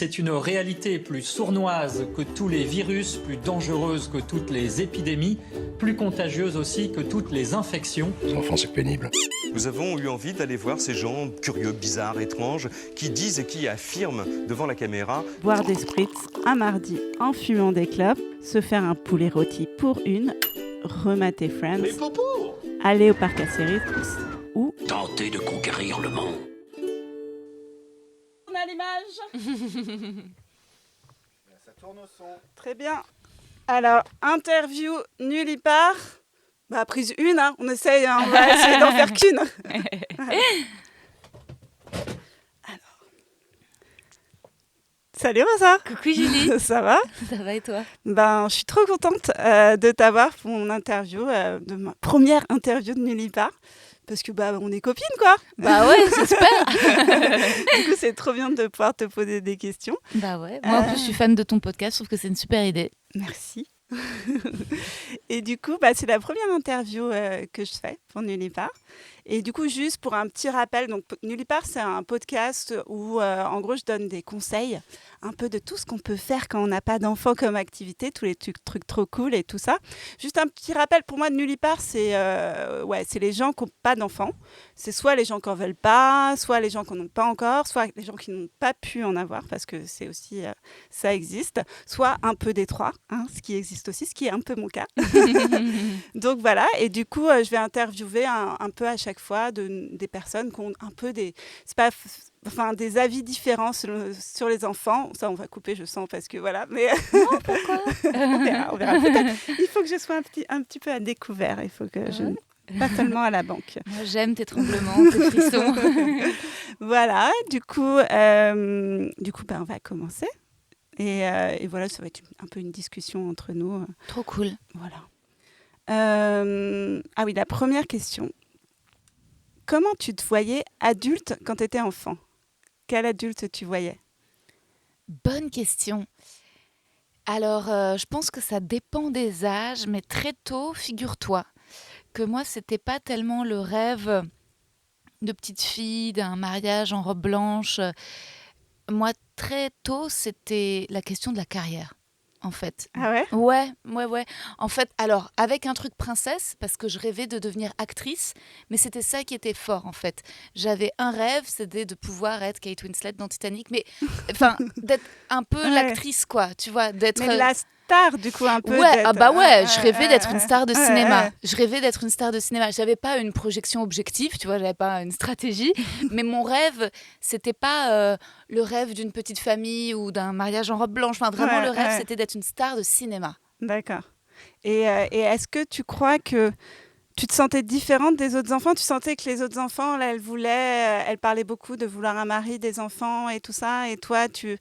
C'est une réalité plus sournoise que tous les virus, plus dangereuse que toutes les épidémies, plus contagieuse aussi que toutes les infections. Les enfants, c'est pénible. Nous avons eu envie d'aller voir ces gens curieux, bizarres, étranges, qui disent et qui affirment devant la caméra. Boire des spritz un mardi en fumant des clopes, se faire un poulet rôti pour une, remater Friends, aller au parc Astérix ou tenter de conquérir le monde. On a l'image. Ça tourne au son. Très bien. Alors, interview nullipare. Prise une, hein. On va essayer d'en faire qu'une. Alors. Salut Rosa. Coucou Julie. Ça va? Ça va et toi? Je suis trop contente de t'avoir pour mon interview, de ma première interview de nullipare. Parce que on est copines, quoi. Bah ouais, j'espère. Du coup, c'est trop bien de pouvoir te poser des questions. Bah ouais. Moi, en plus, je suis fan de ton podcast. Je trouve que c'est une super idée. Merci. Et du coup, c'est la première interview que je fais pour Nullipare. Et du coup, juste pour un petit rappel, donc Nullipare, c'est un podcast où, en gros, je donne des conseils, un peu de tout ce qu'on peut faire quand on n'a pas d'enfant comme activité, tous les trucs trop cool et tout ça. Juste un petit rappel, pour moi, Nullipare, c'est les gens qui n'ont pas d'enfants. C'est soit les gens qui n'en veulent pas, soit les gens qui n'en ont pas encore, soit les gens qui n'ont pas pu en avoir, parce que c'est aussi, ça existe, soit un peu des trois, hein, ce qui existe aussi, ce qui est un peu mon cas. Donc voilà, et du coup, je vais interviewer un peu à chaque fois des personnes qui ont un peu des avis différents sur les enfants. Ça, on va couper, je sens, parce que voilà. Mais non, pourquoi? on verra. Peut-être, il faut que je sois un petit peu à découvert. Il faut que je... Pas seulement à la banque. Moi, j'aime tes tremblements, tes frissons. Voilà, du coup, on va commencer. Et voilà, ça va être un peu une discussion entre nous. Trop cool. Voilà. Oui, la première question. Comment tu te voyais adulte quand tu étais enfant? Quel adulte tu voyais? Bonne question. Alors, je pense que ça dépend des âges, mais très tôt, figure-toi que moi, c'était pas tellement le rêve de petite fille, d'un mariage en robe blanche. Moi, très tôt, c'était la question de la carrière, en fait. Ah ouais? Ouais. En fait, alors, avec un truc princesse, parce que je rêvais de devenir actrice, mais c'était ça qui était fort, en fait. J'avais un rêve, c'était de pouvoir être Kate Winslet dans Titanic, mais d'être un peu l'actrice, quoi, tu vois, d'être... Mais la star, du coup, un peu. Ouais, je rêvais d'être une star de cinéma. Je rêvais d'être une star de cinéma. J'avais pas une projection objective, tu vois, j'avais pas une stratégie, mais mon rêve, c'était pas le rêve d'une petite famille ou d'un mariage en robe blanche. Enfin, vraiment, le rêve, c'était d'être une star de cinéma. D'accord. Et est-ce que tu crois que tu te sentais différente des autres enfants? Tu sentais que les autres enfants, là, elles parlaient beaucoup de vouloir un mari, des enfants et tout ça, et toi, tu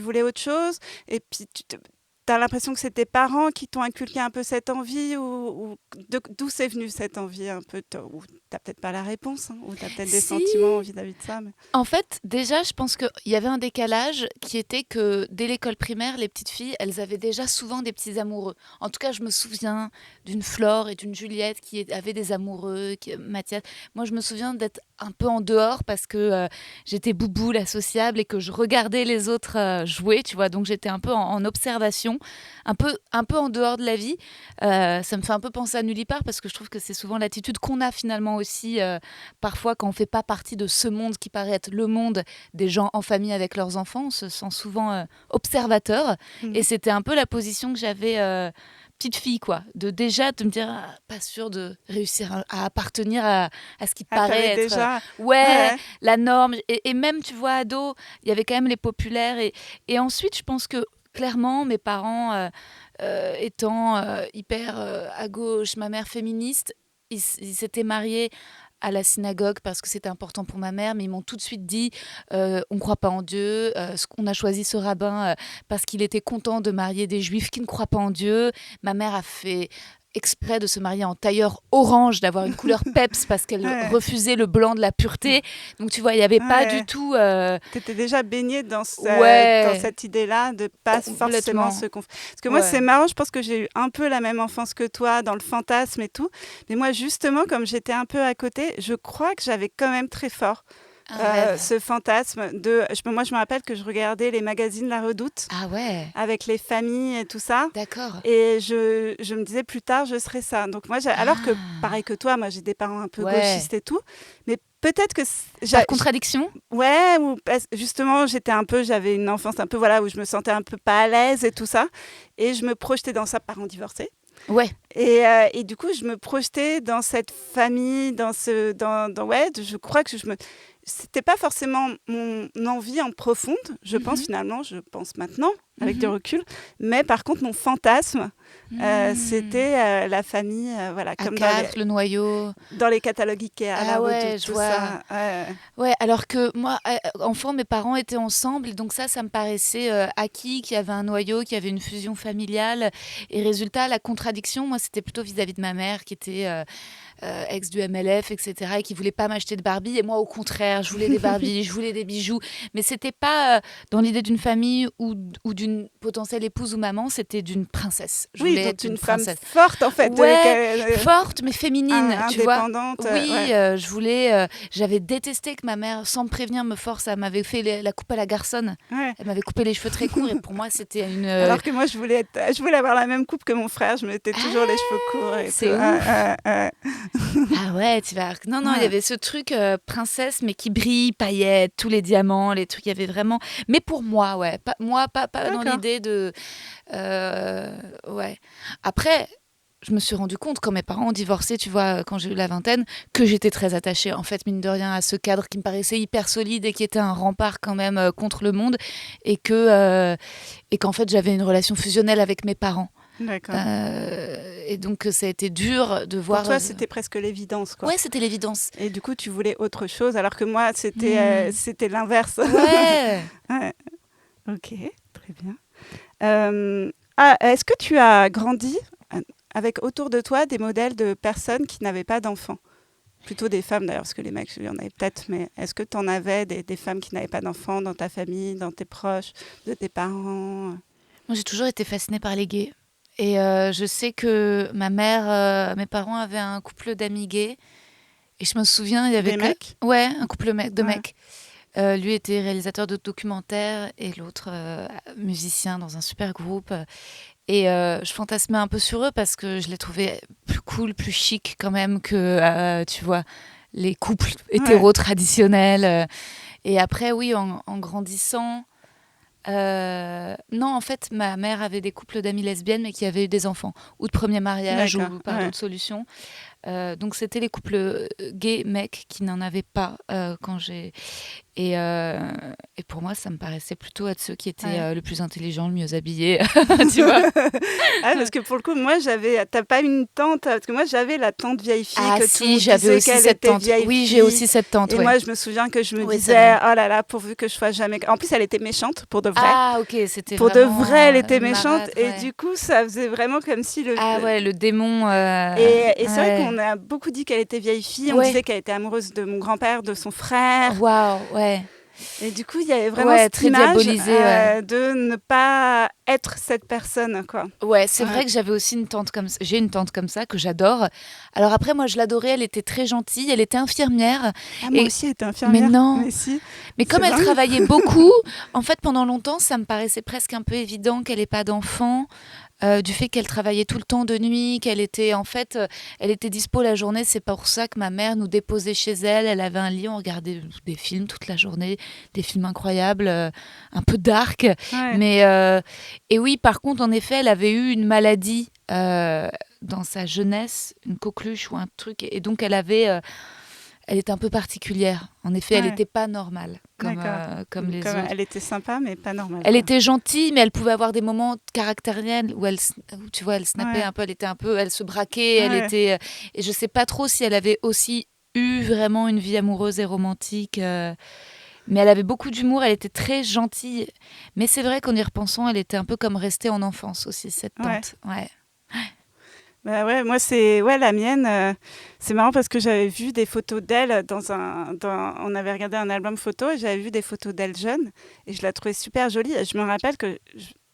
voulais autre chose, et puis tu as l'impression que c'est tes parents qui t'ont inculqué un peu cette envie, ou d'où c'est venu cette envie un peu? Ou tu n'as peut-être pas la réponse, hein, ou tu as peut-être des sentiments vis-à-vis de ça. Mais... En fait, déjà, je pense qu'il y avait un décalage qui était que dès l'école primaire, les petites filles, elles avaient déjà souvent des petits amoureux. En tout cas, je me souviens d'une Flore et d'une Juliette qui avaient des amoureux, Mathias. Moi, je me souviens d'être un peu en dehors parce que j'étais boubou, la sociable, et que je regardais les autres jouer, tu vois. Donc, j'étais un peu en observation, un peu en dehors de la vie. Ça me fait un peu penser à Nullipare parce que je trouve que c'est souvent l'attitude qu'on a finalement aussi parfois quand on ne fait pas partie de ce monde qui paraît être le monde des gens en famille avec leurs enfants. On se sent souvent observateur. Et c'était un peu la position que j'avais petite fille, quoi. De me dire, pas sûre de réussir à appartenir à ce qui paraît être... déjà... la norme. Et même, tu vois, ado, il y avait quand même les populaires. Et ensuite, je pense que clairement, mes parents étant hyper à gauche, ma mère féministe, ils s'étaient mariés à la synagogue parce que c'était important pour ma mère, mais ils m'ont tout de suite dit on ne croit pas en Dieu, on a choisi ce rabbin parce qu'il était content de marier des juifs qui ne croient pas en Dieu. Ma mère a fait exprès de se marier en tailleur orange, d'avoir une couleur peps parce qu'elle refusait le blanc de la pureté. Donc tu vois, il n'y avait pas du tout... Tu étais déjà baignée dans cette idée-là de pas forcément se confondre. Parce que moi, c'est marrant, je pense que j'ai eu un peu la même enfance que toi, dans le fantasme et tout. Mais moi, justement, comme j'étais un peu à côté, je crois que j'avais quand même très fort Un rêve. ce fantasme de... Moi, je me rappelle que je regardais les magazines La Redoute Ah ouais, avec les familles et tout ça. d'accord. Et je me disais plus tard, je serais ça. Donc moi, alors que pareil que toi, moi j'ai des parents un peu Ouais. gauchistes et tout, mais peut-être que Par contradiction? ouais, ou justement j'avais une enfance un peu voilà où je me sentais un peu pas à l'aise et tout ça, et je me projetais dans ça, parents divorcés. Ouais. Et du coup, je me projetais dans cette famille, ouais, je crois que c'était pas forcément mon envie en profonde, je pense finalement, je pense maintenant, avec du recul, mais par contre, mon fantasme, c'était la famille, voilà, À comme 4, le noyau. dans les catalogues Ikea, Ah La ouais, Redoute, je tout vois. ça. Ouais. Ouais, alors que moi, enfant, mes parents étaient ensemble, et donc ça me paraissait acquis, qu'il y avait un noyau, qu'il y avait une fusion familiale. Et résultat, la contradiction, moi, c'était plutôt vis-à-vis de ma mère, qui était ex du MLF, etc., et qui voulait pas m'acheter de Barbie. Et moi, au contraire, je voulais des Barbies, je voulais des bijoux. Mais c'était pas dans l'idée d'une famille ou d'une potentielle épouse ou maman, c'était d'une princesse. Je Oui, voulais donc être une une femme princesse. forte en fait, Ouais, forte mais féminine, tu vois. indépendante. Oui, Ouais. je voulais. J'avais détesté que ma mère, sans me prévenir, me force. Elle m'avait fait la coupe à la garçonne. Ouais. Elle m'avait coupé les cheveux très courts, et pour moi, c'était une. Alors que moi, je voulais avoir la même coupe que mon frère. Je mettais toujours les cheveux courts. Et c'est tout. ouf. Ah ouais, tu vas. Non, il y Ouais. avait ce truc princesse, mais qui brille, paillettes, tous les diamants, les trucs. Il y avait vraiment. Mais pour moi, ouais. Pas dans D'accord. l'idée de. Ouais. Après. Je me suis rendu compte quand mes parents ont divorcé, tu vois, quand j'ai eu la vingtaine, que j'étais très attachée, en fait, mine de rien, à ce cadre qui me paraissait hyper solide et qui était un rempart quand même contre le monde, et qu'en fait, j'avais une relation fusionnelle avec mes parents. D'accord. Et donc, ça a été dur de voir. Pour toi, c'était presque l'évidence, quoi. Ouais, c'était l'évidence. Et du coup, tu voulais autre chose, alors que moi, c'était l'inverse. Ouais. Ouais. Ok, très bien. Est-ce que tu as grandi avec autour de toi des modèles de personnes qui n'avaient pas d'enfants? Plutôt des femmes d'ailleurs, parce que les mecs, il y en avait peut-être, mais est-ce que tu en avais des femmes qui n'avaient pas d'enfants dans ta famille, dans tes proches, de tes parents? Moi, j'ai toujours été fascinée par les gays. Et je sais que ma mère, mes parents avaient un couple d'amis gays. Et je me souviens, il y avait Des mecs? Ouais, un couple de Ouais. mecs. Lui était réalisateur de documentaires et l'autre musicien dans un super groupe. Et je fantasmais un peu sur eux parce que je les trouvais plus cool, plus chic quand même que, tu vois, les couples hétéros traditionnels. Et après, oui, en grandissant... non, en fait, ma mère avait des couples d'amies lesbiennes, mais qui avaient eu des enfants, ou de premier mariage, ou D'accord, par ouais. d'autres solutions. Donc, c'était les couples gays mecs qui n'en avaient pas quand j'ai... Et pour moi, ça me paraissait plutôt être ceux qui étaient le plus intelligents, le mieux habillés, tu vois. Ah, parce que pour le coup, moi, t'as pas une tante, parce que moi, j'avais la tante vieille fille Ah que tout le si, monde j'avais disait aussi qu'elle cette était tante. vieille Oui, j'ai fille. aussi cette tante, Et ouais. moi, je me souviens que je me Oui, c'est disais, vrai. oh là là, pourvu que je sois jamais... En plus, elle était méchante, pour de vrai. Ah, ok, c'était Pour de vraiment, vrai, elle était une méchante. marâtre, Et ouais. du coup, ça faisait vraiment comme si le... Ah ouais, le démon... Et c'est vrai ouais. qu'on a beaucoup dit qu'elle était vieille fille. On Ouais. disait qu'elle était amoureuse de mon grand-père, de son frère. Waouh, ouais. Et du coup, il y avait vraiment Ouais, cette très image diabolisée, ouais. de ne pas être cette personne, quoi. Ouais, c'est Ouais. vrai que j'avais aussi une tante comme ça. J'ai une tante comme ça que j'adore. Alors après, moi, je l'adorais. Elle était très gentille. Elle était infirmière. Ah, moi Et- aussi, elle était infirmière. Mais non. Mais si. Mais comme C'est elle dingue. travaillait beaucoup, en fait, pendant longtemps, ça me paraissait presque un peu évident qu'elle n'ait pas d'enfant. Du fait qu'elle travaillait tout le temps de nuit, qu'elle était en fait, elle était dispo la journée. C'est pour ça que ma mère nous déposait chez elle. Elle avait un lit, on regardait des films toute la journée, des films incroyables, un peu dark. Ouais. Mais et oui, par contre, en effet, elle avait eu une maladie dans sa jeunesse, une coqueluche ou un truc, et donc elle était un peu particulière. En effet, elle Ouais. n'était pas normale comme les autres. Elle était sympa, mais pas normale. Elle quoi. était gentille, mais elle pouvait avoir des moments caractériels où tu vois, elle snappait Ouais. un peu, elle se braquait, elle Ouais. était, et je sais pas trop si elle avait aussi eu vraiment une vie amoureuse et romantique, mais elle avait beaucoup d'humour, elle était très gentille. Mais c'est vrai qu'en y repensant, elle était un peu comme restée en enfance aussi, cette tante. Ouais. Bah ouais, moi c'est la mienne. C'est marrant parce que j'avais vu des photos d'elle on avait regardé un album photo et j'avais vu des photos d'elle jeune et je la trouvais super jolie. Et je me rappelle que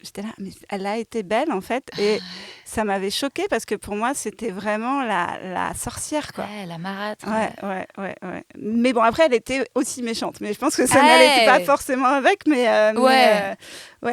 j'étais là, mais elle a été belle en fait, et ça m'avait choquée parce que pour moi c'était vraiment la sorcière quoi. Ouais, la marâtre. Ouais. Mais bon, après elle était aussi méchante, mais je pense que ça n'allait pas forcément avec, ouais,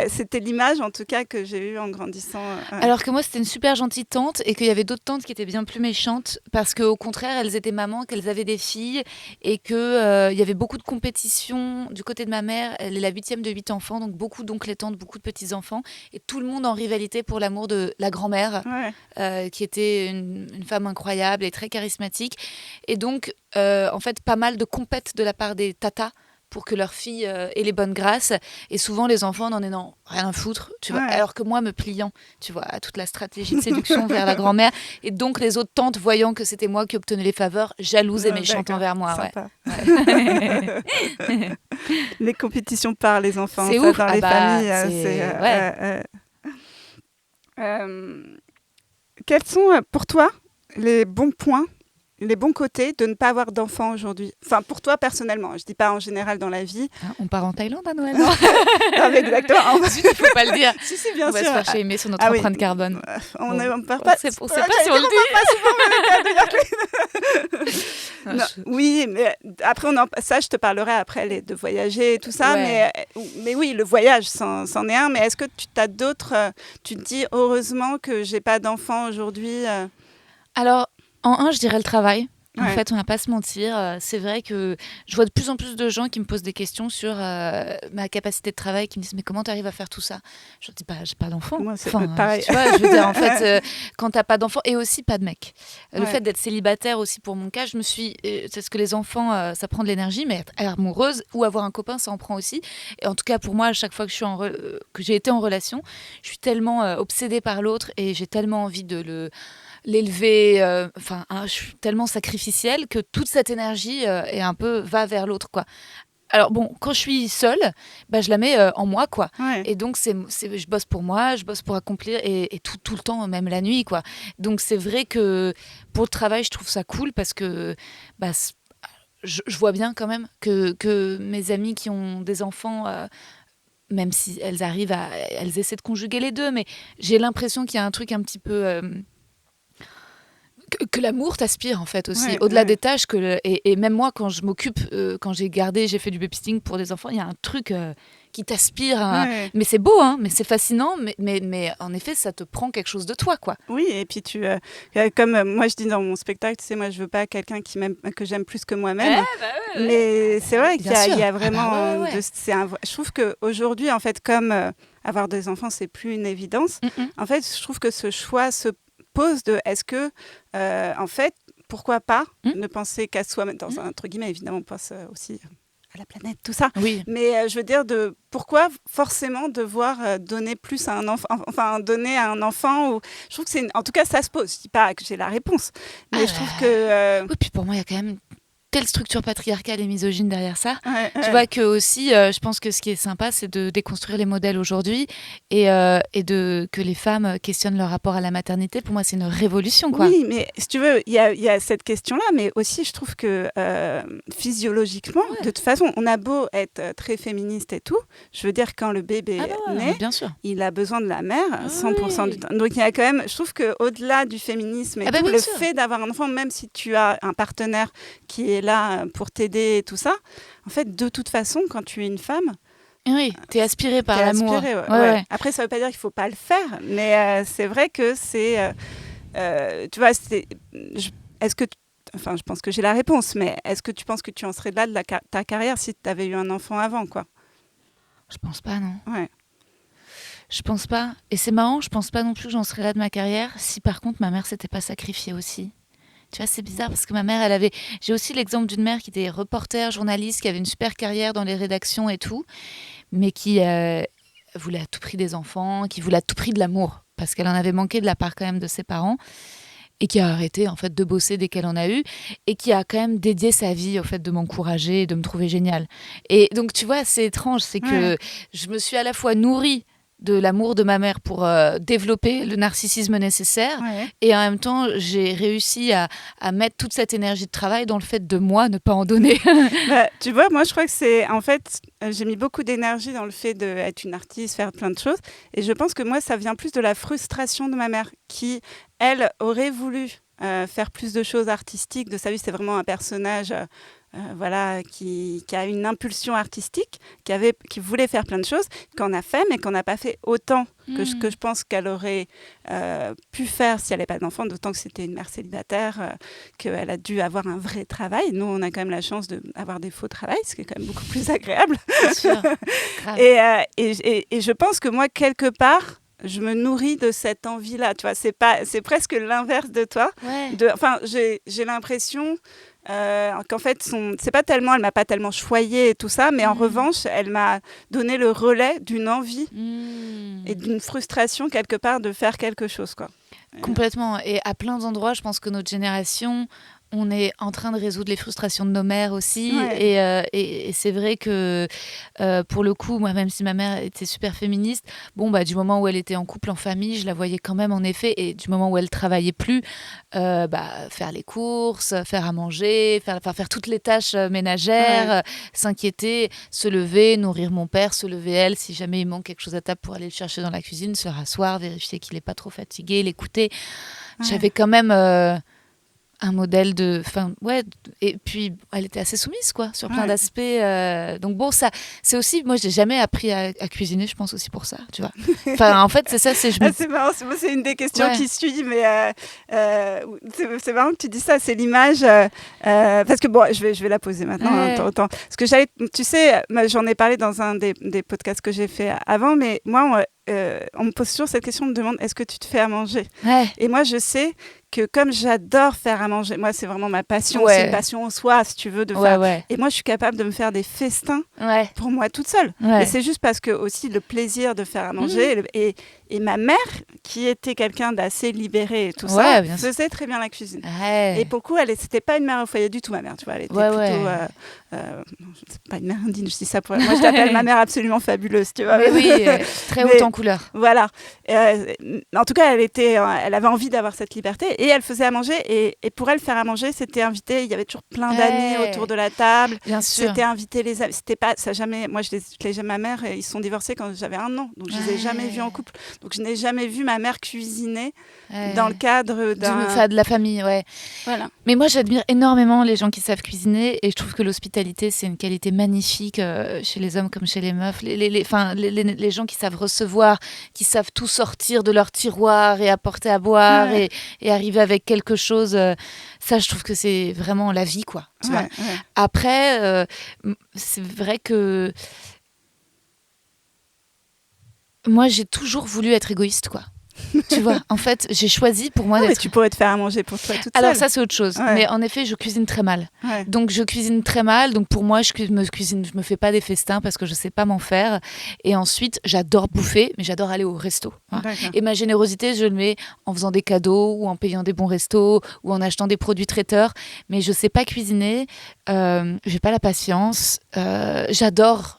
c'était l'image en tout cas que j'ai eue en grandissant. Alors que moi c'était une super gentille tante et qu'il y avait d'autres tantes qui étaient bien plus méchantes parce qu'au contraire elles étaient mamans, qu'elles avaient des filles et qu'il y avait beaucoup de compétition du côté de ma mère. Elle est la 8e de 8 enfants, donc beaucoup d'oncles et tantes, beaucoup de petits-enfants et tout le monde en rivalité pour l'amour de la grand-mère qui était une femme incroyable et très charismatique. Et donc en fait pas mal de compètes de la part des tatas pour que leur fille ait les bonnes grâces. Et souvent, les enfants n'en ayant rien à foutre, tu vois. Alors que moi, me pliant, tu vois, à toute la stratégie de séduction vers la grand-mère. Et donc, les autres tantes, voyant que c'était moi qui obtenais les faveurs, jalouses et méchantes envers moi. Ouais. Les compétitions par les enfants, c'est ça, ouf. dans les familles. Quels sont, pour toi, les bons points, les bons côtés de ne pas avoir d'enfants aujourd'hui? Enfin, pour toi personnellement, je dis pas en général dans la vie. On part en Thaïlande à Noël. Non, mais exactement. Zut, il faut pas le dire. Si, bien on va sûr. se faire shamer sur notre empreinte carbone. On ne parle pas. On sait pas si on le dit. Oui, mais après, ça, je te parlerai après de voyager et tout ça. Ouais. Mais oui, le voyage, c'en est un. Mais est-ce que tu as d'autres... tu te dis, heureusement que j'ai pas d'enfants aujourd'hui Alors, en un, je dirais le travail. En fait, on va pas se mentir. C'est vrai que je vois de plus en plus de gens qui me posent des questions sur ma capacité de travail, qui me disent mais comment tu arrives à faire tout ça? Je leur dis j'ai pas d'enfant. Moi, c'est pareil. Tu vois, je veux dire en fait, quand t'as pas d'enfant et aussi pas de mec. Le fait d'être célibataire aussi pour mon cas, je me suis, c'est ce que les enfants, ça prend de l'énergie, mais être amoureuse ou avoir un copain, ça en prend aussi. Et en tout cas pour moi, à chaque fois que que j'ai été en relation, je suis tellement obsédée par l'autre et j'ai tellement envie de l'élever, je suis tellement sacrificielle que toute cette énergie est un peu va vers l'autre quoi. Alors bon, quand je suis seule, je la mets en moi quoi. Et donc je bosse pour moi, je bosse pour accomplir et tout le temps, même la nuit quoi. Donc c'est vrai que pour le travail, je trouve ça cool parce que je vois bien quand même que mes amies qui ont des enfants même si elles essaient de conjuguer les deux, mais j'ai l'impression qu'il y a un truc un petit peu que l'amour t'aspire en fait aussi, au-delà des tâches et même moi quand je m'occupe, quand j'ai fait du babysitting pour des enfants, il y a un truc qui t'aspire, mais c'est beau, hein, mais c'est fascinant, mais en effet ça te prend quelque chose de toi quoi. Oui, et puis comme moi je dis dans mon spectacle, tu sais, moi je veux pas quelqu'un que j'aime plus que moi-même, mais c'est vrai qu'il y a vraiment je trouve qu'aujourd'hui en fait comme avoir des enfants c'est plus une évidence, en fait je trouve que ce choix se pose de est-ce que en fait pourquoi pas ne penser qu'à soi-même dans entre guillemets, évidemment on pense aussi à la planète, tout ça, mais je veux dire pourquoi forcément devoir donner plus à un enfant, enfin donner à un enfant, ou je trouve que en tout cas ça se pose, je dis pas que j'ai la réponse, mais je trouve que oui, puis pour moi il y a quand même telle structure patriarcale et misogyne derrière ça. Tu vois que aussi, je pense que ce qui est sympa, c'est de déconstruire les modèles aujourd'hui et que les femmes questionnent leur rapport à la maternité. Pour moi, c'est une révolution, quoi. Oui, mais si tu veux, il y a cette question-là, mais aussi, je trouve que physiologiquement, de toute façon, on a beau être très féministe et tout, je veux dire, quand le bébé naît, bien sûr. Il a besoin de la mère 100% du temps. Donc, il y a quand même, je trouve qu'au-delà du féminisme et tout, le fait d'avoir un enfant, même si tu as un partenaire qui est là pour t'aider et tout ça, en fait, de toute façon, quand tu es une femme, oui, t'es aspirée par l'amour. Ouais. Après, ça veut pas dire qu'il faut pas le faire, mais c'est vrai que c'est, tu vois, est-ce que, enfin, je pense que j'ai la réponse, mais est-ce que tu penses que tu en serais là de ta carrière si tu avais eu un enfant avant, quoi? Je pense pas, non. Ouais. Je pense pas. Et c'est marrant, je pense pas non plus que j'en serais là de ma carrière si par contre ma mère s'était pas sacrifiée aussi. Tu vois, c'est bizarre parce que ma mère, j'ai aussi l'exemple d'une mère qui était reporter, journaliste, qui avait une super carrière dans les rédactions et tout, mais qui voulait à tout prix des enfants, qui voulait à tout prix de l'amour, parce qu'elle en avait manqué de la part quand même de ses parents, et qui a arrêté en fait de bosser dès qu'elle en a eu, et qui a quand même dédié sa vie au fait de m'encourager et de me trouver géniale. Et donc, tu vois, c'est étrange, c'est que je me suis à la fois nourrie de l'amour de ma mère pour développer le narcissisme nécessaire. Ouais. Et en même temps, j'ai réussi à mettre toute cette énergie de travail dans le fait de moi ne pas en donner. Bah, tu vois, moi, je crois que c'est... En fait, j'ai mis beaucoup d'énergie dans le fait d'être une artiste, faire plein de choses. Et je pense que moi, ça vient plus de la frustration de ma mère qui, elle, aurait voulu faire plus de choses artistiques de sa vie. C'est vraiment un personnage voilà, qui a une impulsion artistique, qui voulait faire plein de choses, qu'on a fait, mais qu'on n'a pas fait autant que je pense qu'elle aurait pu faire si elle n'avait pas d'enfant, d'autant que c'était une mère célibataire, qu'elle a dû avoir un vrai travail. Nous, on a quand même la chance d'avoir des faux travails, ce qui est quand même beaucoup plus agréable. Bien sûr. Grave. Et je pense que moi, quelque part, je me nourris de cette envie-là. Tu vois, c'est presque l'inverse de toi. Ouais. Enfin, j'ai l'impression qu'en fait, elle m'a pas tellement choyée et tout ça, mais en revanche, elle m'a donné le relais d'une envie et d'une frustration quelque part de faire quelque chose, quoi. Complètement. Et à plein d'endroits, je pense que notre génération, on est en train de résoudre les frustrations de nos mères aussi. Ouais. Et c'est vrai que pour le coup, moi, même si ma mère était super féministe, du moment où elle était en couple, en famille, je la voyais quand même en effet. Et du moment où elle travaillait plus, faire les courses, faire à manger, faire toutes les tâches ménagères, s'inquiéter, se lever, nourrir mon père, se lever elle, si jamais il manque quelque chose à table pour aller le chercher dans la cuisine, se rasseoir, vérifier qu'il n'est pas trop fatigué, l'écouter. J'avais quand même un modèle de... et puis, elle était assez soumise, quoi, sur plein d'aspects. Donc bon, ça, c'est aussi... Moi, j'ai jamais appris à cuisiner, je pense aussi pour ça, tu vois. Enfin, en fait, c'est ça, c'est... C'est marrant, c'est une des questions qui suit, mais c'est marrant que tu dis ça, c'est l'image... parce que bon, je vais la poser maintenant, parce que tu sais, j'en ai parlé dans un des podcasts que j'ai fait avant, mais moi, on me pose toujours cette question, on me demande, est-ce que tu te fais à manger ? Et moi, je sais que comme j'adore faire à manger, moi, c'est vraiment ma passion, c'est une passion en soi, si tu veux, de faire... Et moi, je suis capable de me faire des festins pour moi toute seule. Et c'est juste parce que aussi le plaisir de faire à manger, et ma mère, qui était quelqu'un d'assez libéré et tout ça, faisait très bien la cuisine. Et pour le coup, c'était pas une mère au foyer du tout, ma mère, tu vois, elle était plutôt... c'est pas une mère indigne, je dis ça pour elle. Moi, je l'appelle ma mère absolument fabuleuse, tu vois. Mais oui, très haute en couleur. Voilà. En tout cas, elle avait envie d'avoir cette liberté et elle faisait à manger. Et pour elle, faire à manger, c'était inviter. Il y avait toujours plein d'amis autour de la table. Bien sûr. C'était inviter les amis. C'était pas ça jamais. Moi, je les ma mère. Ils se sont divorcés quand j'avais 1 an, donc je les ai jamais vus en couple. Donc je n'ai jamais vu ma mère cuisiner dans le cadre de la famille. Voilà. Mais moi, j'admire énormément les gens qui savent cuisiner et je trouve que l'hospitalité, c'est une qualité magnifique chez les hommes comme chez les meufs. Les gens qui savent recevoir, qui savent tout sortir de leur tiroir et apporter à boire et arriver avec quelque chose. Ça, je trouve que c'est vraiment la vie, quoi. Tu vois. Après, c'est vrai que moi, j'ai toujours voulu être égoïste, quoi. Tu vois, en fait, j'ai choisi pour moi d'être... Mais tu pourrais te faire à manger pour toi toute seule. Alors ça, c'est autre chose. Mais en effet, je cuisine très mal. Donc, je cuisine très mal. Donc, pour moi, je me fais pas des festins parce que je sais pas m'en faire. Et ensuite, j'adore bouffer, mais j'adore aller au resto. Et ma générosité, je le mets en faisant des cadeaux ou en payant des bons restos ou en achetant des produits traiteurs. Mais je sais pas cuisiner. J'ai pas la patience. J'adore...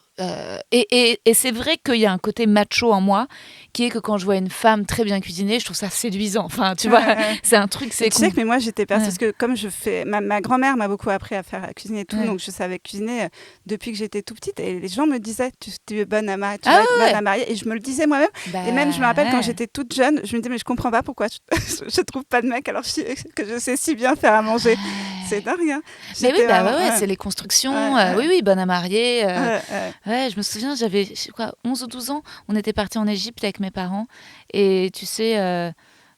Et c'est vrai qu'il y a un côté macho en moi qui est que quand je vois une femme très bien cuisiner, je trouve ça séduisant. Enfin, tu vois, c'est un truc, c'est Tu sais que mais moi, j'étais parce que comme je fais... Ma grand-mère m'a beaucoup appris à faire à cuisiner et tout, donc je savais cuisiner depuis que j'étais tout petite. Et les gens me disaient, tu es bonne à marier, bonne à marier. Et je me le disais moi-même. Et même, je me rappelle, quand j'étais toute jeune, je me disais, mais je comprends pas pourquoi je trouve pas de mec alors que je sais si bien faire à manger. C'est dingue, hein. Mais oui, c'est les constructions. Oui, bonne à marier. Je me souviens, j'avais 11 ou 12 ans, on était partis en Égypte avec mes parents et tu sais,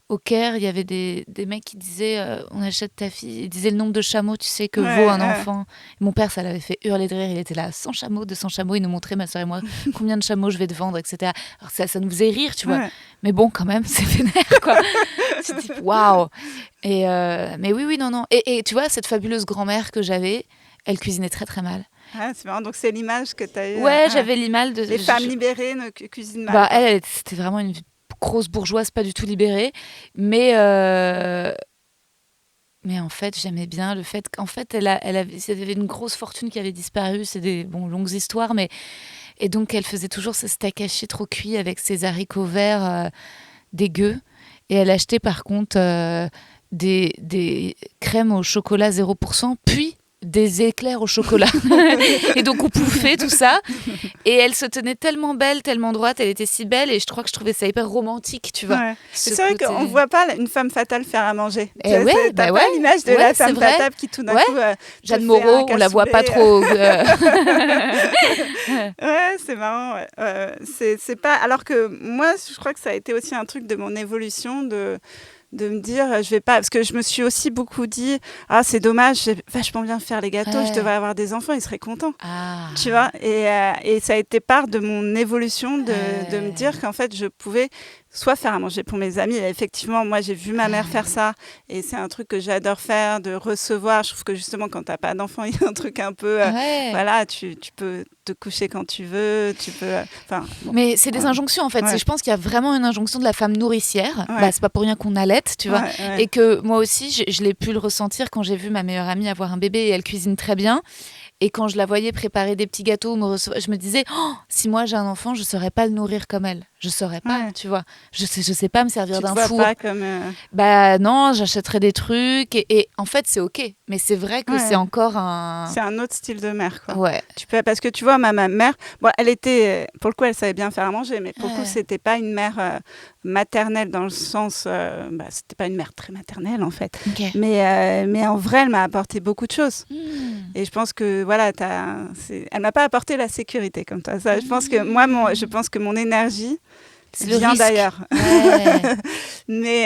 au Caire, il y avait des mecs qui disaient on achète ta fille, ils disaient le nombre de chameaux, tu sais, que vaut un enfant. Et mon père, ça l'avait fait hurler de rire, il était là, 100 chameaux, 200 chameaux, il nous montrait, ma soeur et moi, combien de chameaux je vais te vendre, etc. Alors ça nous faisait rire, tu vois. Mais bon, quand même, c'est vénère, quoi. Tu te dis, waouh. Mais oui, non. Et tu vois, cette fabuleuse grand-mère que j'avais, elle cuisinait très, très mal. C'est marrant, donc c'est l'image que tu as eue. J'avais l'image de... Les femmes libérées ne cuisinent mal. Elle, c'était vraiment une grosse bourgeoise, pas du tout libérée. Mais en fait, j'aimais bien le fait qu'en fait, elle avait une grosse fortune qui avait disparu. C'est des longues histoires, mais... Et donc, elle faisait toujours ce steak haché trop cuit avec ses haricots verts dégueux. Et elle achetait par contre des crèmes au chocolat 0%, puis des éclairs au chocolat. Et donc, on bouffait tout ça. Et elle se tenait tellement belle, tellement droite. Elle était si belle. Et je crois que je trouvais ça hyper romantique, tu vois. Ouais. Ce C'est vrai côté- qu'on ne voit pas une femme fatale faire à manger. Eh ouais, T'as bah pas ouais. l'image de Ouais, la c'est femme vrai. fatale qui tout d'un Ouais. coup... Jeanne te fait Moreau, un on la voit pas cassoulet, trop. Ouais, c'est marrant. Ouais. C'est pas... Alors que moi, je crois que ça a été aussi un truc de mon évolution de me dire, je vais pas... Parce que je me suis aussi beaucoup dit, ah, c'est dommage, j'ai vachement bien faire les gâteaux, Ouais. je devrais avoir des enfants, ils seraient contents. Ah. Tu vois, et ça a été part de mon évolution de me Ouais. dire qu'en fait, je pouvais soit faire à manger pour mes amis. Et effectivement, moi, j'ai vu ma mère faire ça. Et c'est un truc que j'adore faire, de recevoir. Je trouve que justement, quand tu n'as pas d'enfant, il y a un truc un peu... Ouais. Voilà, tu peux te coucher quand tu veux. Tu peux... Enfin, bon. Mais c'est des Ouais. injonctions en fait. Ouais. Je pense qu'il y a vraiment une injonction de la femme nourricière. Ouais. Bah, c'est pas pour rien qu'on allaite, tu vois. Ouais, ouais. Et que moi aussi, je l'ai pu le ressentir quand j'ai vu ma meilleure amie avoir un bébé et elle cuisine très bien. Et quand je la voyais préparer des petits gâteaux, je me disais, oh, si moi j'ai un enfant, je ne saurais pas le nourrir comme elle. Je ne saurais pas, Ouais. tu vois. Je sais pas me servir Tu te d'un vois four. pas comme... Bah non, j'achèterais des trucs. Et en fait, c'est OK. Mais c'est vrai que Ouais. c'est encore un... C'est un autre style de mère, quoi. Ouais. Tu peux, parce que tu vois, ma mère, bon, elle était, pour le coup, elle savait bien faire à manger, mais pour le coup, Ouais. c'était pas une mère maternelle dans le sens, c'était pas une mère très maternelle en fait. OK. Mais en vrai, elle m'a apporté beaucoup de choses. Hmm. Et je pense que voilà, elle m'a pas apporté la sécurité comme toi. Ça, je pense que moi, je pense que mon énergie C'est le vient risque. d'ailleurs. Ouais. Mais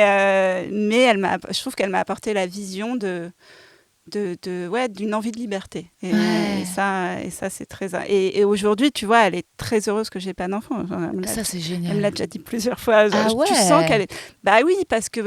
je trouve qu'elle m'a apporté la vision d'une envie de liberté. Et ça, c'est très... Et aujourd'hui, tu vois, elle est très heureuse que j'ai pas d'enfant. Enfin, Ça, c'est elle me génial. l'a déjà dit plusieurs fois. Ah Tu sens ouais. qu'elle est... Bah oui, parce que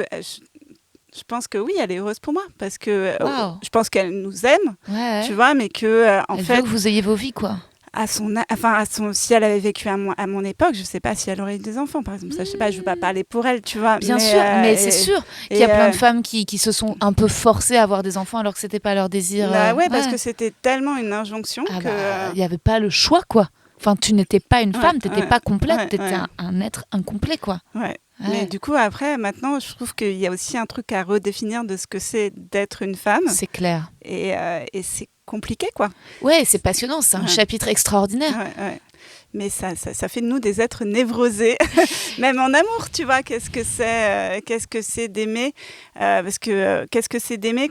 je pense que oui, elle est heureuse pour moi. Parce que Waouh. je pense qu'elle nous aime, Ouais. tu vois, mais que en Elle fait, veut que vous ayez vos vies, quoi. si elle avait vécu à mon époque, je sais pas si elle aurait eu des enfants, par exemple. Ça, je sais pas, je veux pas parler pour elle, tu vois. Bien sûr, mais c'est sûr qu'il y a plein de femmes qui se sont un peu forcées à avoir des enfants alors que c'était pas leur désir. Bah ouais, parce que c'était tellement une injonction Ah que... bah, il n'y avait pas le choix, quoi. Enfin, tu n'étais pas une femme, tu n'étais ouais, pas complète, ouais, tu étais ouais. un être incomplet, quoi. Ouais. Ouais. Mais du coup, après, maintenant, je trouve qu'il y a aussi un truc à redéfinir de ce que c'est d'être une femme. C'est clair. Et c'est compliqué, quoi. Ouais, c'est passionnant, c'est un Ouais. chapitre extraordinaire. Ouais. Mais ça fait de nous des êtres névrosés, même en amour, tu vois. Qu'est-ce que c'est d'aimer parce que qu'est-ce que c'est d'aimer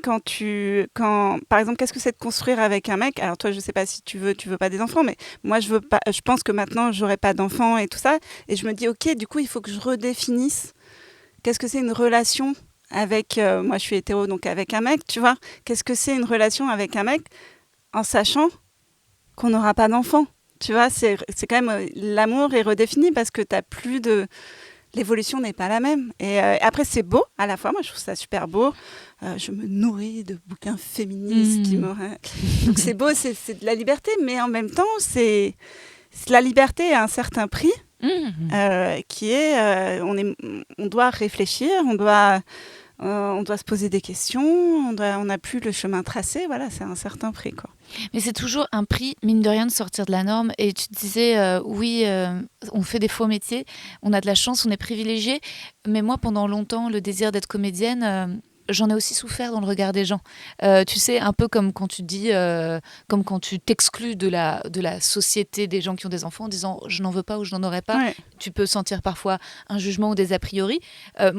par exemple, qu'est-ce que c'est de construire avec un mec. Alors toi, je sais pas si tu veux pas des enfants, mais moi, je veux pas. Je pense que maintenant, j'aurai pas d'enfants et tout ça. Et je me dis, ok, du coup, il faut que je redéfinisse. Qu'est-ce que c'est une relation avec... moi, je suis hétéro, donc avec un mec, tu vois. Qu'est-ce que c'est une relation avec un mec en sachant qu'on n'aura pas d'enfants. Tu vois, c'est quand même... l'amour est redéfini parce que t'as plus de... L'évolution n'est pas la même. Et après, c'est beau, à la fois. Moi, je trouve ça super beau. Je me nourris de bouquins féministes qui me... Donc, c'est beau, c'est de la liberté. Mais en même temps, c'est la liberté à un certain prix. Qui est, on doit réfléchir, on doit se poser des questions, on n'a plus le chemin tracé, voilà, c'est un certain prix, quoi. Mais c'est toujours un prix, mine de rien, de sortir de la norme. Et tu te disais, oui, on fait des faux métiers, on a de la chance, on est privilégié. Mais moi, pendant longtemps, le désir d'être comédienne... j'en ai aussi souffert dans le regard des gens. Tu sais, un peu comme quand tu dis, comme quand tu t'exclus de la société des gens qui ont des enfants en disant je n'en veux pas ou je n'en aurais pas. Ouais. Tu peux sentir parfois un jugement ou des a priori.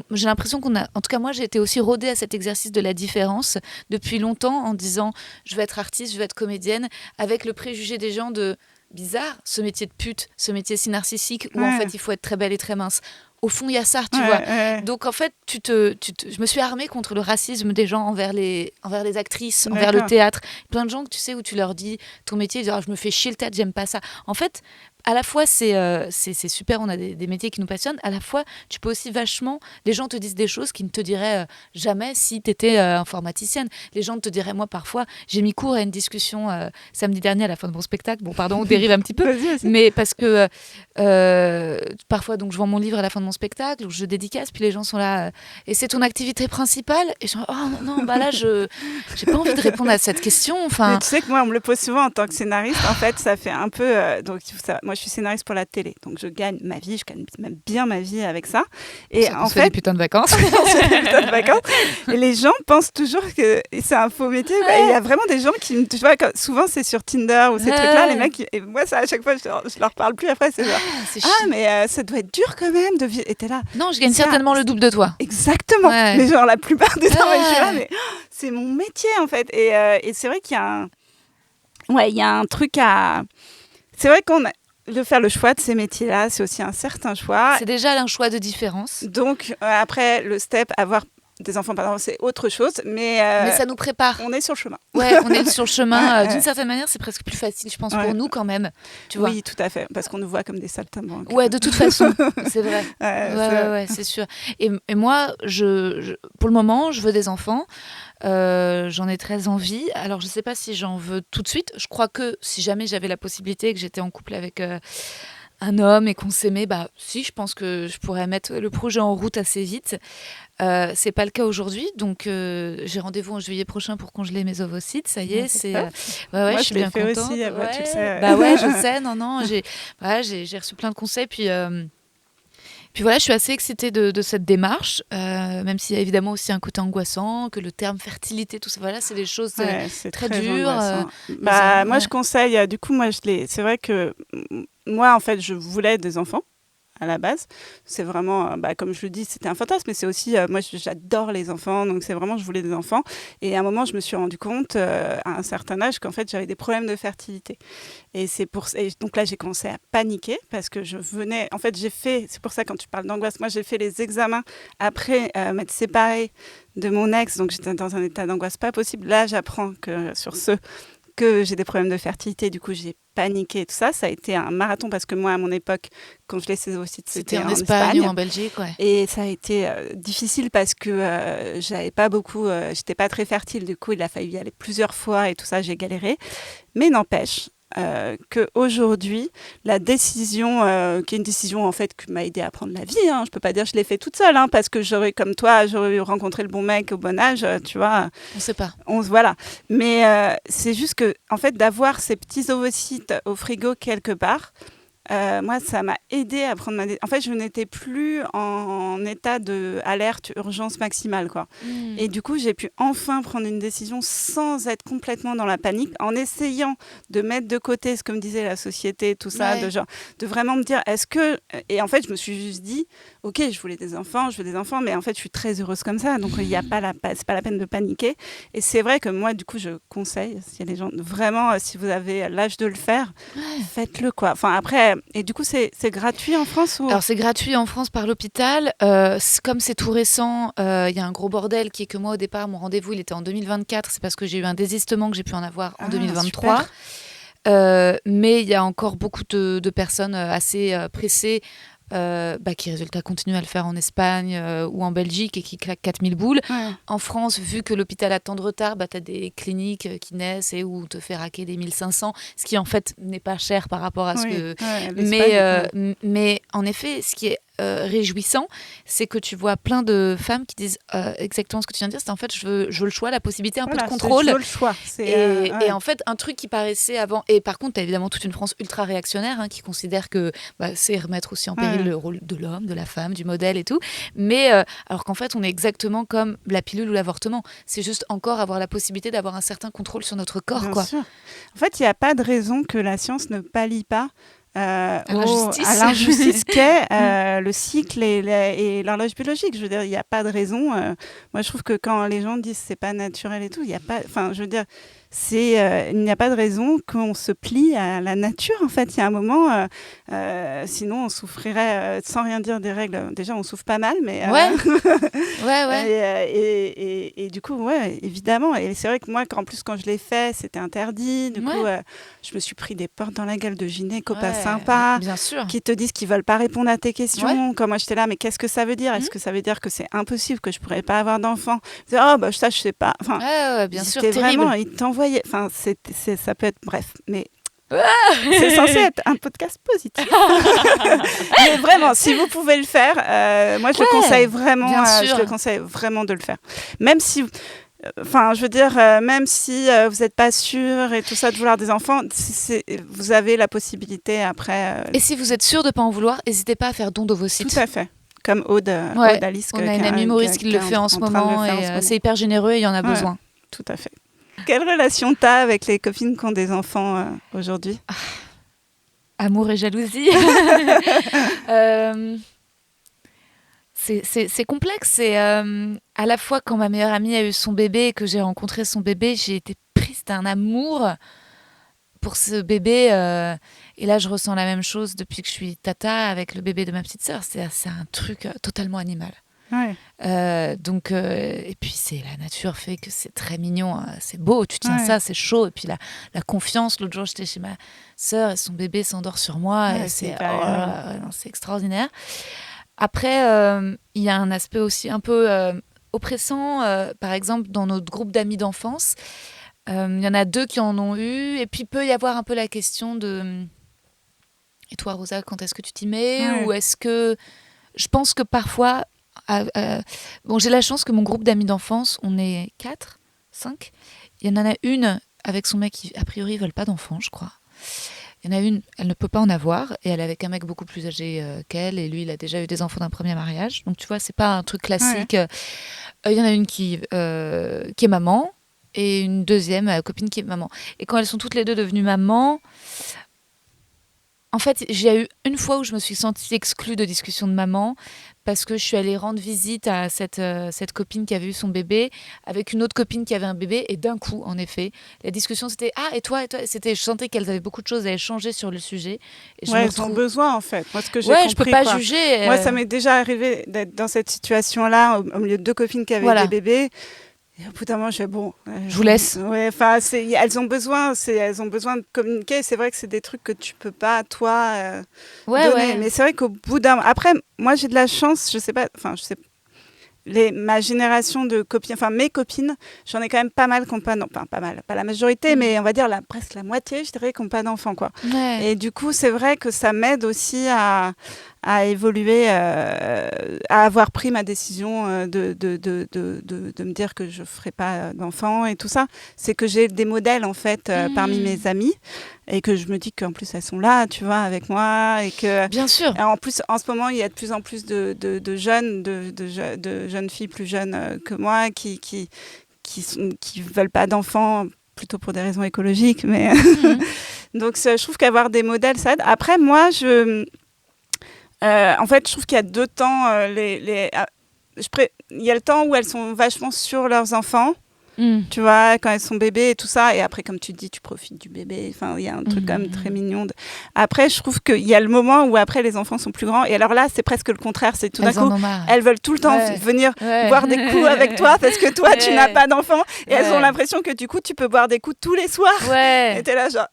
J'ai l'impression en tout cas moi j'ai été aussi rodée à cet exercice de la différence depuis longtemps en disant je veux être artiste, je veux être comédienne, avec le préjugé des gens de bizarre, ce métier de pute, ce métier si narcissique où en fait il faut être très belle et très mince. Au fond, il y a ça, tu vois. Ouais. Donc, en fait, je me suis armée contre le racisme des gens envers les actrices, envers le théâtre. Plein de gens que tu sais où tu leur dis ton métier, ils disent je me fais chier le théâtre, j'aime pas ça. En fait, à la fois, c'est super, on a des métiers qui nous passionnent. À la fois, tu peux aussi vachement... Les gens te disent des choses qu'ils ne te diraient jamais si tu étais informaticienne. Les gens te diraient, moi, parfois, j'ai mis court à une discussion samedi dernier à la fin de mon spectacle. Bon, pardon, on dérive un petit peu. Vas-y. Mais parce que parfois, donc, je vends mon livre à la fin de mon spectacle, où je dédicace, puis les gens sont là, et c'est ton activité principale? Et je dis, oh non, bah là, j'ai pas envie de répondre à cette question. Enfin... Mais tu sais que moi, on me le pose souvent en tant que scénariste. En fait, ça fait un peu... donc, moi je suis scénariste pour la télé, donc je gagne ma vie, je gagne même bien ma vie avec ça. Et Ça en se fait des fait, putains de vacances. putain de vacances. Et les gens pensent toujours que c'est un faux métier. Quoi. Et il y a vraiment des gens qui, tu vois, souvent c'est sur Tinder ou ces trucs-là, les mecs, et moi ça à chaque fois je leur parle plus après, c'est genre, C'est mais ça doit être dur quand même de vivre. Et t'es là. Non, je gagne Ça, certainement le double de toi. Exactement. Ouais. Mais genre la plupart du temps, je suis là, Ouais. mais c'est mon métier en fait. Et c'est vrai qu'il y a il y a un truc à. C'est vrai de faire le choix de ces métiers-là, c'est aussi un certain choix. C'est déjà un choix de différence. Donc après le step, avoir des enfants, par exemple, c'est autre chose, mais ça nous prépare. on est sur le chemin. Ouais, on est sur le chemin. Ouais, D'une ouais. certaine manière, c'est presque plus facile, je pense, Ouais. pour nous quand même. Tu vois. Oui, tout à fait, parce qu'on nous voit comme des saltimbanques. Ouais, de toute façon, c'est vrai. Ouais, C'est sûr. Et moi, pour le moment, je veux des enfants. J'en ai très envie. Alors, je ne sais pas si j'en veux tout de suite. Je crois que si jamais j'avais la possibilité, que j'étais en couple avec un homme et qu'on s'aimait, si, je pense que je pourrais mettre le projet en route assez vite. C'est pas le cas aujourd'hui, donc j'ai rendez-vous en juillet prochain pour congeler mes ovocytes. Ça y est, c'est Moi, je suis l'ai bien fait contente. aussi, Ouais. tu le sais. Bah ouais, je sais. Non, j'ai reçu plein de conseils, puis voilà, je suis assez excitée de cette démarche, même s'il y a évidemment aussi un côté angoissant, que le terme fertilité, tout ça, voilà, c'est des choses c'est très dures. Moi, ouais. je conseille. Du coup, c'est vrai que moi, en fait, je voulais des enfants à la base. C'est vraiment, comme je le dis, c'était un fantasme, mais c'est aussi, moi, j'adore les enfants, donc c'est vraiment, je voulais des enfants. Et à un moment, je me suis rendu compte, à un certain âge, qu'en fait, j'avais des problèmes de fertilité. Et donc là, j'ai commencé à paniquer parce que en fait, c'est pour ça quand tu parles d'angoisse, moi, j'ai fait les examens après m'être séparée de mon ex, donc j'étais dans un état d'angoisse pas possible. Là, j'apprends que j'ai des problèmes de fertilité, du coup j'ai paniqué et tout ça. Ça a été un marathon parce que moi, à mon époque, quand je laissais ovocytes, C'était en Espagne ou en Belgique, ouais. Et ça a été difficile parce que j'avais pas beaucoup, j'étais pas très fertile, du coup il a fallu y aller plusieurs fois et tout ça, j'ai galéré. Mais n'empêche qu'aujourd'hui, la décision, qui est une décision en fait qui m'a aidée à prendre la vie, je peux pas dire que je l'ai fait toute seule, parce que j'aurais rencontré le bon mec au bon âge, tu vois. On sait pas. Voilà. Mais c'est juste que, en fait, d'avoir ces petits ovocytes au frigo quelque part, moi, ça m'a aidée à prendre En fait, je n'étais plus en état d'alerte urgence maximale, quoi. Et du coup, j'ai pu enfin prendre une décision sans être complètement dans la panique, en essayant de mettre de côté ce que me disait la société, tout ça, Ouais. de vraiment me dire, est-ce que... Et en fait, je me suis juste dit, ok, je veux des enfants, mais en fait, je suis très heureuse comme ça, donc c'est pas la peine de paniquer. Et c'est vrai que moi, du coup, je conseille, s'il y a des gens, vraiment, si vous avez l'âge de le faire, faites-le, quoi. Enfin, après... Et du coup, c'est gratuit en France ou... Alors, c'est gratuit en France par l'hôpital. Comme c'est tout récent, il y a un gros bordel qui est que moi, au départ, mon rendez-vous, il était en 2024. C'est parce que j'ai eu un désistement que j'ai pu en avoir en 2023. Mais il y a encore beaucoup de personnes assez pressées qui, résultat, continuent à le faire en Espagne ou en Belgique et qui claquent 4000 boules. Ouais. En France, vu que l'hôpital a tant de retard, tu as des cliniques qui naissent et où on te fait raquer des 1500, ce qui en fait n'est pas cher par rapport à ce que... Mais en effet, ce qui est réjouissant, c'est que tu vois plein de femmes qui disent exactement ce que tu viens de dire, c'est en fait je veux le choix, la possibilité, un peu de contrôle. Je veux le choix. Et en fait, un truc qui paraissait avant... Et par contre, tu as évidemment toute une France ultra réactionnaire qui considère que c'est remettre aussi en péril le rôle de l'homme, de la femme, du modèle et tout. Mais alors qu'en fait, on est exactement comme la pilule ou l'avortement. C'est juste encore avoir la possibilité d'avoir un certain contrôle sur notre corps. Bien quoi. sûr. En fait, il n'y a pas de raison que la science ne pallie pas à l'injustice qu'est le cycle et l'horloge biologique. Je veux dire, il n'y a pas de raison. Moi, je trouve que quand les gens disent c'est pas naturel et tout, il n'y a pas... Enfin, je veux dire... il n'y a pas de raison qu'on se plie à la nature, en fait. Il y a un moment, sinon on souffrirait, sans rien dire des règles. Déjà, on souffre pas mal, mais... Et du coup, évidemment. Et c'est vrai que moi, en plus, quand je l'ai fait, c'était interdit. Du coup, je me suis pris des portes dans la gueule de gynéco pas sympas, bien sûr. qui te disent qu'ils veulent pas répondre à tes questions. Comme moi, j'étais là, mais qu'est-ce que ça veut dire ? Est-ce que ça veut dire que c'est impossible, que je pourrais pas avoir d'enfant ? Ça, je sais pas. Enfin, bien sûr, c'était terrible. vraiment, ils t'envoyaient. Enfin, ça peut être bref, mais c'est censé être un podcast positif. Mais vraiment, si vous pouvez le faire, moi je le conseille vraiment. Je le conseille vraiment de le faire. Même si Enfin, je veux dire, même si vous n'êtes pas sûr et tout ça de vouloir des enfants, vous avez la possibilité après. Et si vous êtes sûr de ne pas en vouloir, n'hésitez pas à faire don d'ovocytes. Tout à fait. Comme Aude Ouais, Alice. on a une amie humoriste qui le fait en ce moment et c'est hyper généreux et il y en a besoin. Tout à fait. Quelle relation tu as avec les copines qui ont des enfants aujourd'hui? Amour et jalousie. C'est complexe. C'est à la fois quand ma meilleure amie a eu son bébé et que j'ai rencontré son bébé, j'ai été prise d'un amour pour ce bébé. Et là, je ressens la même chose depuis que je suis tata avec le bébé de ma petite sœur. C'est un truc totalement animal. Ouais. Et puis la nature fait que c'est très mignon, hein. C'est beau, tu tiens ça, c'est chaud. Et puis la confiance. L'autre jour, j'étais chez ma sœur et son bébé s'endort sur moi. Et c'est extraordinaire. Après, il y a un aspect aussi un peu oppressant. Par exemple, dans notre groupe d'amis d'enfance, il y en a 2 qui en ont eu. Et puis, peut y avoir un peu la question de... Et toi, Rosa, quand est-ce que tu t'y mets? Ou est-ce que... Je pense que parfois... j'ai la chance que mon groupe d'amis d'enfance, on est 4, 5. Il y en a une avec son mec qui, a priori, ne veulent pas d'enfants, je crois. Il y en a une, elle ne peut pas en avoir et elle est avec un mec beaucoup plus âgé qu'elle et lui, il a déjà eu des enfants d'un premier mariage. Donc, tu vois, c'est pas un truc classique. Il y en a une qui est maman et une deuxième copine qui est maman. Et quand elles sont toutes les 2 devenues maman, en fait, j'ai eu une fois où je me suis sentie exclue de discussion de maman parce que je suis allée rendre visite à cette copine qui avait eu son bébé avec une autre copine qui avait un bébé. Et d'un coup, en effet, la discussion, c'était « Ah, et toi ?» Je sentais qu'elles avaient beaucoup de choses à échanger sur le sujet. Et elles ont besoin, en fait. Moi, ce que j'ai compris, je peux pas juger. Moi, ça m'est déjà arrivé d'être dans cette situation-là, au milieu de 2 copines qui avaient des bébés. Et au bout d'un moment, je vous laisse. Ouais, elles ont besoin de communiquer. C'est vrai que c'est des trucs que tu peux pas, toi, donner. Ouais. Mais c'est vrai qu'au bout d'un... Après, moi, j'ai de la chance, je sais pas... Ma génération de copines, mes copines, j'en ai quand même pas mal qui n'ont pas... Non, pas mal, pas la majorité, mais on va dire presque la moitié, je dirais, qui n'ont pas d'enfants, quoi. Ouais. Et du coup, c'est vrai que ça m'aide aussi à évoluer, à avoir pris ma décision de me dire que je ne ferai pas d'enfants et tout ça. C'est que j'ai des modèles, en fait, parmi mes amis et que je me dis qu'en plus, elles sont là, tu vois, avec moi. Et que, bien sûr. En plus, en ce moment, il y a de plus en plus de jeunes filles plus jeunes que moi qui veulent pas d'enfants, plutôt pour des raisons écologiques. Mais donc, je trouve qu'avoir des modèles, ça aide. Après, moi, en fait, je trouve qu'il y a 2 temps. Il y a le temps où elles sont vachement sur leurs enfants, tu vois, quand elles sont bébés et tout ça. Et après, comme tu dis, tu profites du bébé. Enfin, il y a un truc quand même très mignon. Après, je trouve qu'il y a le moment où après, les enfants sont plus grands. Et alors là, c'est presque le contraire. C'est tout d'un coup, elles veulent tout le temps venir boire des coups avec toi parce que toi, tu n'as pas d'enfants. Et elles ont l'impression que du coup, tu peux boire des coups tous les soirs. Et t'es là genre...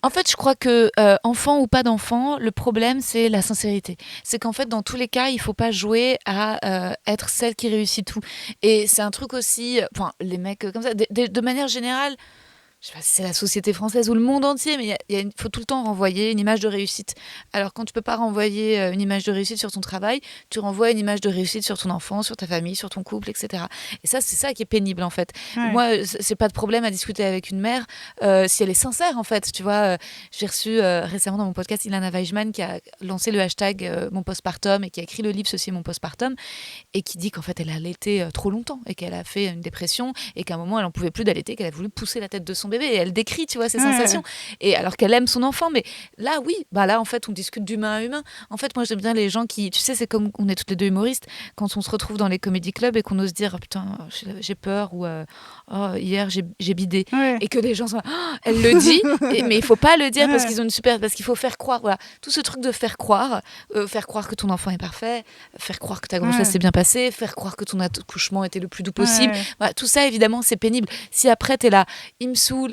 En fait, je crois que enfant ou pas d'enfant, le problème, c'est la sincérité. C'est qu'en fait, dans tous les cas, il faut pas jouer à être celle qui réussit tout. Et c'est un truc aussi, les mecs comme ça, de manière générale, je sais pas si c'est la société française ou le monde entier, mais il faut tout le temps renvoyer une image de réussite. Alors quand tu peux pas renvoyer une image de réussite sur ton travail, tu renvoies une image de réussite sur ton enfant, sur ta famille, sur ton couple, etc. Et ça, c'est ça qui est pénible en fait. Moi, c'est pas de problème à discuter avec une mère si elle est sincère en fait. Tu vois, j'ai reçu récemment dans mon podcast Ilana Weijman qui a lancé le hashtag mon postpartum et qui a écrit le livre Ceci est mon postpartum et qui dit qu'en fait elle a allaité trop longtemps et qu'elle a fait une dépression et qu'à un moment elle en pouvait plus d'allaiter, qu'elle a voulu pousser la tête de son bébé et elle décrit, tu vois, ses sensations. Et alors qu'elle aime son enfant, mais là, oui, là, en fait, on discute d'humain à humain. En fait, moi, j'aime bien les gens qui, tu sais, c'est comme on est toutes les 2 humoristes, quand on se retrouve dans les comédie clubs et qu'on ose dire, oh, putain, j'ai peur ou hier, j'ai bidé. Et que les gens sont, elle le dit, mais il faut pas le dire parce qu'ils ont parce qu'il faut faire croire, voilà. Tout ce truc de faire croire que ton enfant est parfait, faire croire que ta grossesse s'est bien passée, faire croire que ton accouchement était le plus doux possible. Voilà, tout ça, évidemment, c'est pénible. Si après, t'es là, il me saoule,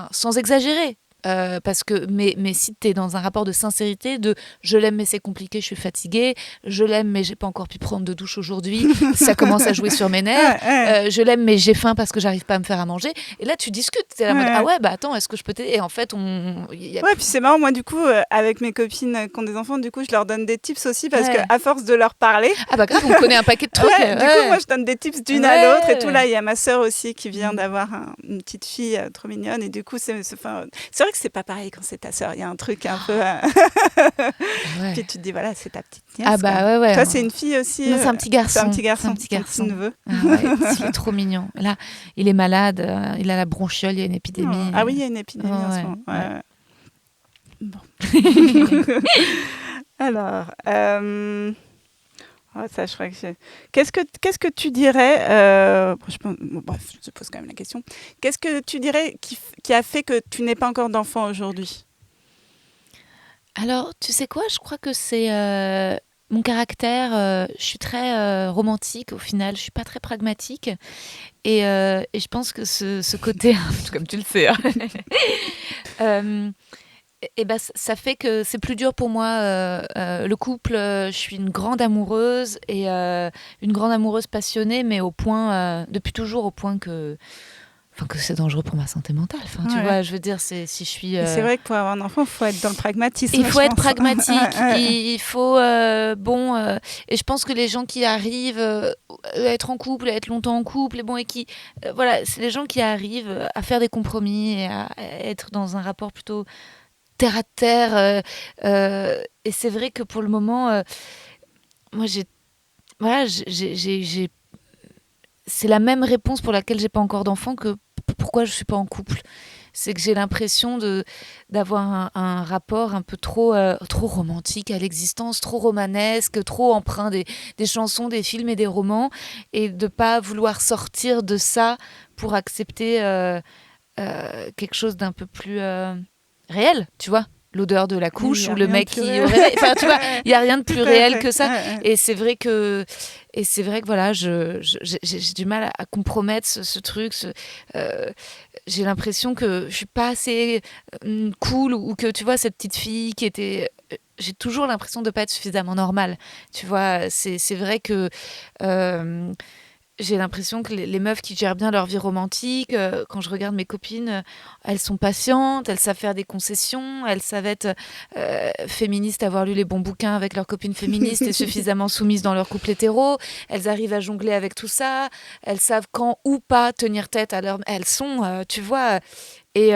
sans exagérer, parce que mais si tu es dans un rapport de sincérité, de je l'aime mais c'est compliqué, je suis fatiguée, je l'aime mais j'ai pas encore pu prendre de douche aujourd'hui, ça commence à jouer sur mes nerfs, je l'aime mais j'ai faim parce que j'arrive pas à me faire à manger, et là tu discutes, t'es là en mode, ah ouais bah attends, est-ce que je peux t'aider, et en fait puis c'est marrant, moi du coup avec mes copines qui ont des enfants, du coup je leur donne des tips aussi parce que à force de leur parler, ah bah grave, on connaît un paquet de trucs, du coup moi je donne des tips d'une à l'autre et tout. Là il y a ma sœur aussi qui vient d'avoir une petite fille trop mignonne, et du coup c'est vrai que c'est pas pareil quand c'est ta sœur, il y a un truc un peu puis tu te dis voilà, c'est ta petite nièce. Ah bah ouais. Toi c'est une fille aussi? Non, c'est un petit garçon. C'est un petit garçon. Ton petit neveu. Ah ouais, il est trop mignon. Là, il est malade, il a la bronchiole, il y a une épidémie. Ah oui, il y a une épidémie en ce moment. Ouais. Bon. Alors, ça, je crois que qu'est-ce que tu dirais, bref, je te pose quand même la question. Qu'est-ce que tu dirais qui a fait que tu n'aies pas encore d'enfant aujourd'hui? Alors, tu sais quoi? Je crois que c'est mon caractère. Je suis très romantique au final. Je suis pas très pragmatique. Et je pense que ce côté, comme tu le sais, ça fait que c'est plus dur pour moi. Le couple, je suis une grande amoureuse et une grande amoureuse passionnée, mais depuis toujours au point que c'est dangereux pour ma santé mentale. Tu vois, je veux dire, si je suis... C'est vrai que pour avoir un enfant, il faut être dans le pragmatisme. Il faut être pragmatique. Il faut... et je pense que les gens qui arrivent à être en couple, à être longtemps en couple, et qui... c'est les gens qui arrivent à faire des compromis et à être dans un rapport plutôt terre à terre. Et c'est vrai que pour le moment, moi, c'est la même réponse pour laquelle j'ai pas encore d'enfant que pourquoi je suis pas en couple. C'est que j'ai l'impression d'avoir un rapport un peu trop romantique à l'existence, trop romanesque, trop empreint des chansons, des films et des romans, et de pas vouloir sortir de ça pour accepter quelque chose d'un peu plus réel, tu vois. L'odeur de la couche ou le mec qui aurait... Enfin, tu vois, il n'y a rien de plus réel que ça. Et c'est vrai que voilà, j'ai du mal à compromettre ce truc. J'ai l'impression que je suis pas assez cool, ou que, tu vois, cette petite fille qui était... J'ai toujours l'impression de pas être suffisamment normale. Tu vois, c'est vrai que... j'ai l'impression que les meufs qui gèrent bien leur vie romantique, quand je regarde mes copines, elles sont patientes, elles savent faire des concessions, elles savent être féministes, avoir lu les bons bouquins avec leurs copines féministes et suffisamment soumises dans leur couple hétéro. Elles arrivent à jongler avec tout ça. Elles savent quand ou pas tenir tête à leur... Elles sont, tu vois... Et...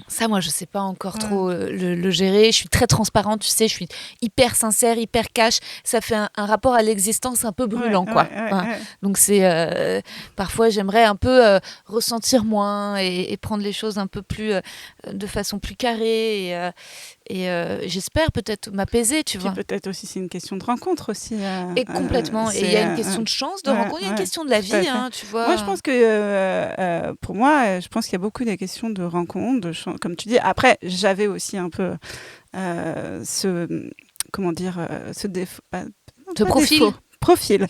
ça, moi, je sais pas encore trop le gérer. Je suis très transparente, tu sais, je suis hyper sincère, hyper cash. Ça fait un rapport à l'existence un peu brûlant, quoi. Donc, c'est... parfois, j'aimerais un peu ressentir moins et prendre les choses un peu plus... de façon plus carrée. Et j'espère peut-être m'apaiser, tu vois. Peut-être aussi, c'est une question de rencontre aussi. Et complètement. Et il y a une question de chance, de rencontre. Il y a une question de la vie, tu vois. Moi, je pense que, pour moi, je pense qu'il y a beaucoup des questions de rencontre, comme tu dis. Après, j'avais aussi un peu ce profil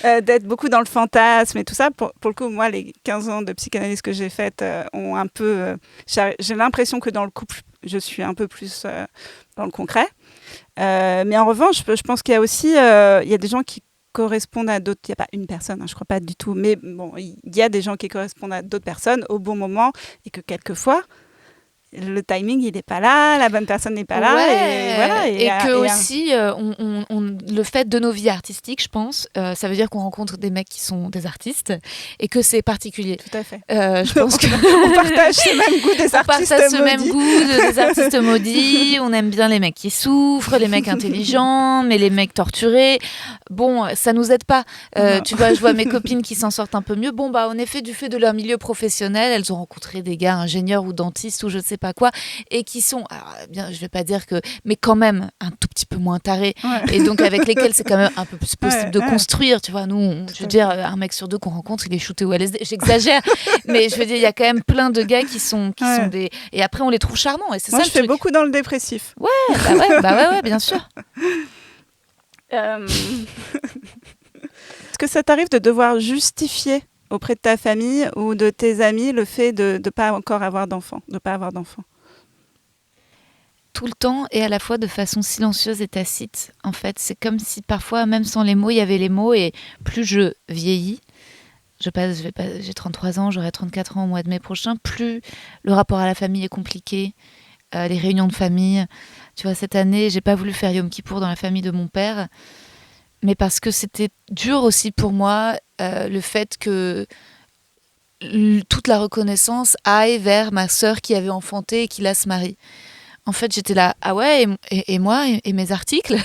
d'être beaucoup dans le fantasme et tout ça. Pour le coup, moi, les 15 ans de psychanalyse que j'ai faites ont un peu... j'ai l'impression que dans le couple, je suis un peu plus dans le concret. Mais en revanche, je pense qu'il y a aussi... il y a des gens qui correspondent à d'autres... Il n'y a pas une personne, je ne crois pas du tout. Mais bon, il y a des gens qui correspondent à d'autres personnes au bon moment, et que quelquefois... le timing, il n'est pas là, la bonne personne n'est pas là. Ouais. Et voilà. Et que aussi, le fait de nos vies artistiques, je pense, ça veut dire qu'on rencontre des mecs qui sont des artistes et que c'est particulier. Tout à fait. Je pense on partage ce même goût des artistes maudits. On partage ce même goût des artistes maudits. On aime bien les mecs qui souffrent, les mecs intelligents, mais les mecs torturés. Bon, ça nous aide pas. Tu vois, je vois mes copines qui s'en sortent un peu mieux. Bon, en effet, du fait de leur milieu professionnel, elles ont rencontré des gars ingénieurs ou dentistes ou je sais pas quoi, et qui sont, alors, bien, je vais pas dire que, mais quand même un tout petit peu moins tarés, et donc avec lesquels c'est quand même un peu plus possible de construire, tu vois. Nous, je veux dire, un mec sur deux qu'on rencontre, il est shooté au LSD, j'exagère, mais je veux dire, il y a quand même plein de gars qui sont des, et après on les trouve charmants, et c'est moi ça. Je fais beaucoup dans le dépressif. Ouais, bien sûr. Est-ce que ça t'arrive de devoir justifier auprès de ta famille ou de tes amis le fait de ne pas encore avoir d'enfants, de pas avoir d'enfants? Tout le temps et à la fois de façon silencieuse et tacite. En fait, c'est comme si parfois, même sans les mots, il y avait les mots et plus je vieillis, j'ai 33 ans, j'aurai 34 ans au mois de mai prochain, plus le rapport à la famille est compliqué, les réunions de famille. Tu vois, cette année, j'ai pas voulu faire Yom Kippour dans la famille de mon père, mais parce que c'était dur aussi pour moi, le fait que toute la reconnaissance aille vers ma sœur qui avait enfanté et qui là se marie. En fait, j'étais là, ah ouais, et moi, et mes articles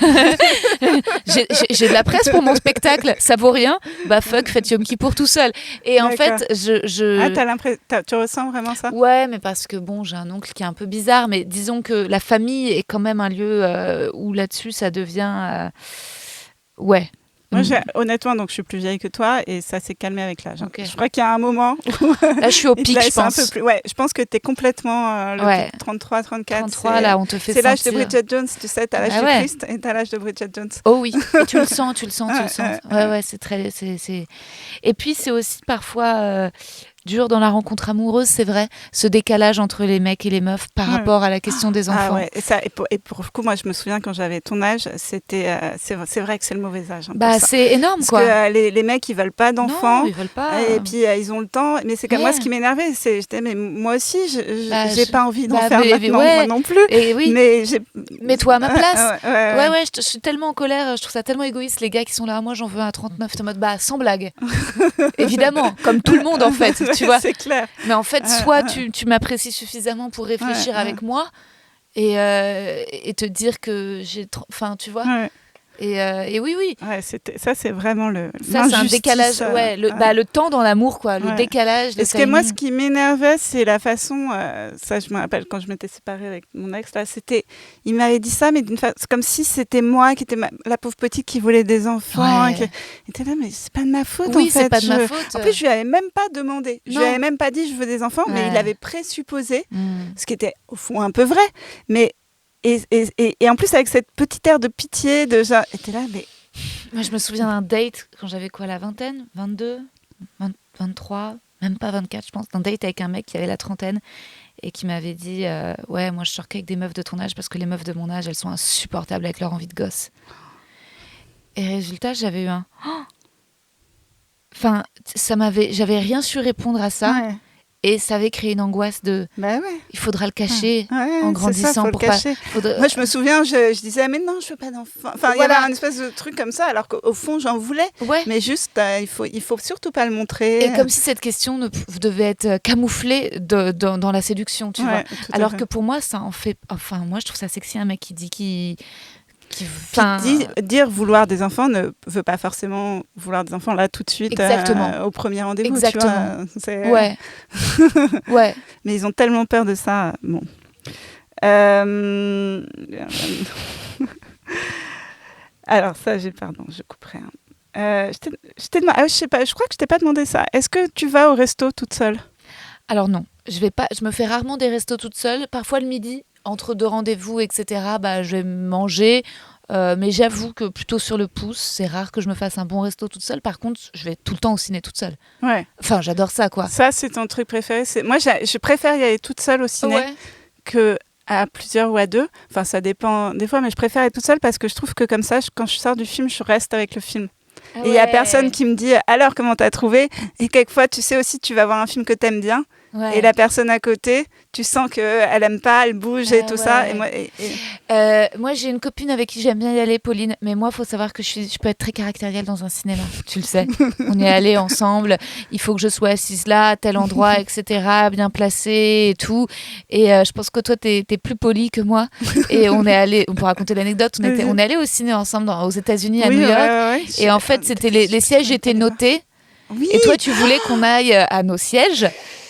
j'ai de la presse pour mon spectacle, ça vaut rien. Bah fuck, faites Yom Kippour tout seul. Et en D'accord. fait, Tu ressens vraiment ça? ouais, mais parce que bon, j'ai un oncle qui est un peu bizarre, mais disons que la famille est quand même un lieu où là-dessus, ça devient... ouais. Moi, honnêtement, donc je suis plus vieille que toi et ça s'est calmé avec l'âge. Ok. Je crois qu'il y a un moment où Là, je suis au il te pic, je laisse un pense. peu plus. Ouais, je pense que tu es complètement Ouais. 33, 34. 33, là, on te fait C'est l'âge de sentir. Bridget Jones, tu sais, t'as l'âge Ah du ouais. Christ et t'as l'âge de Bridget Jones. Oh oui, et tu le sens, tu le sens. Ouais. Ouais, c'est très... Et puis, c'est aussi parfois dur dans la rencontre amoureuse, c'est vrai, ce décalage entre les mecs et les meufs par rapport à la question des enfants. Ah ouais, et pour le coup, moi, je me souviens quand j'avais ton âge, c'est vrai que c'est le mauvais âge. Bah, ça. c'est énorme, Parce quoi. que les mecs, ils veulent pas d'enfants. Non, ils veulent pas. Et puis, ils ont le temps. Mais c'est comme moi, Ouais. ce qui m'énervait, j'étais, mais moi aussi, Bah, j'ai pas envie d'en bah, faire mais maintenant, ouais. moi non plus. Et oui, Mais mets-toi à ma place. Ouais. Je suis tellement en colère, je trouve ça tellement égoïste, les gars qui sont là, moi j'en veux un à 39, t'es en mode, bah sans blague. Évidemment, comme tout le monde en fait, tu vois. C'est clair. Mais en fait, soit tu m'apprécies suffisamment pour réfléchir avec moi et te dire que j'ai trop... Enfin, tu vois. Ouais. Et oui. Ouais, ça, c'est vraiment Ça, c'est un décalage. Ouais, le temps dans l'amour, quoi. Le Ouais. décalage. Parce que moi, ce qui m'énervait, c'est la façon. Ça, je me rappelle quand je m'étais séparée avec mon ex. Là, il m'avait dit ça, mais d'une façon, comme si c'était moi qui étais la pauvre petite qui voulait des enfants. Ouais. Il était là, mais c'est pas de ma faute. Oui, en fait. c'est pas de ma faute. En plus, je lui avais même pas demandé. Je Non. lui avais même pas dit je veux des enfants, mais Ouais. il avait présupposé, Mm. ce qui était au fond un peu vrai. Mais et en plus avec cette petite air de pitié, de genre, était là, mais. Moi, je me souviens d'un date quand j'avais quoi, la vingtaine, 22, 23, même pas 24, je pense. D'un date avec un mec qui avait la trentaine et qui m'avait dit ouais, moi je sors qu'avec des meufs de ton âge parce que les meufs de mon âge, elles sont insupportables avec leur envie de gosse. Et résultat, j'avais eu un. Enfin, j'avais rien su répondre à ça Ouais. et ça avait créé une angoisse de. Bah ouais. Il faudra le cacher Ouais, en c'est grandissant ça, faut pour le pas. cacher. faudra- Moi, je me souviens, je disais, mais non, je veux pas d'enfant. Enfin, il y Voilà. avait un espèce de truc comme ça, alors qu'au fond, j'en voulais. Ouais. Mais juste, il faut surtout pas le montrer. Et comme si cette question devait être camouflée dans la séduction, tu vois. Ouais, tout à Alors fait. que pour moi, ça en fait. Enfin, moi, je trouve ça sexy, un mec qui dit Puis enfin, dire vouloir des enfants ne veut pas forcément vouloir des enfants là tout de suite Exactement. au premier rendez-vous. Exactement. Tu vois, c'est- Ouais. Ouais. Mais ils ont tellement peur de ça. Bon. Alors ça, pardon, je couperai. Je t'ai demandé, je sais pas, je crois que je t'ai pas demandé ça. Est-ce que tu vas au resto toute seule? Alors non, je me fais rarement des restos toute seule. Parfois le midi, entre deux rendez-vous, etc., bah, je vais manger. Mais j'avoue que plutôt sur le pouce, c'est rare que je me fasse un bon resto toute seule. Par contre, je vais tout le temps au ciné toute seule. Ouais. Enfin, j'adore ça, quoi. Ça, c'est ton truc préféré. Moi, je préfère y aller toute seule au ciné Ouais. que à plusieurs ou à deux. Enfin, ça dépend des fois, mais je préfère être toute seule parce que je trouve que comme ça, quand je sors du film, je reste avec le film. Et il y a personne qui me dit alors comment t'as trouvé. Et quelquefois, tu sais aussi, tu vas voir un film que t'aimes bien. Ouais. Et la personne à côté, tu sens qu'elle aime pas, elle bouge et Ah tout ça. ouais. Et moi, Moi, j'ai une copine avec qui j'aime bien y aller, Pauline. Mais moi, il faut savoir que je peux être très caractérielle dans un cinéma. Tu le sais. On est allés ensemble. Il faut que je sois assise là, à tel endroit, etc., bien placée et tout. Et je pense que toi, t'es plus polie que moi. Et on est allés, on peut raconter l'anecdote, on est allés au ciné ensemble aux États-Unis, à oui, New York. ouais. Et en fait, c'était les sièges étaient notés. Oui. Et toi, tu voulais qu'on aille à nos sièges.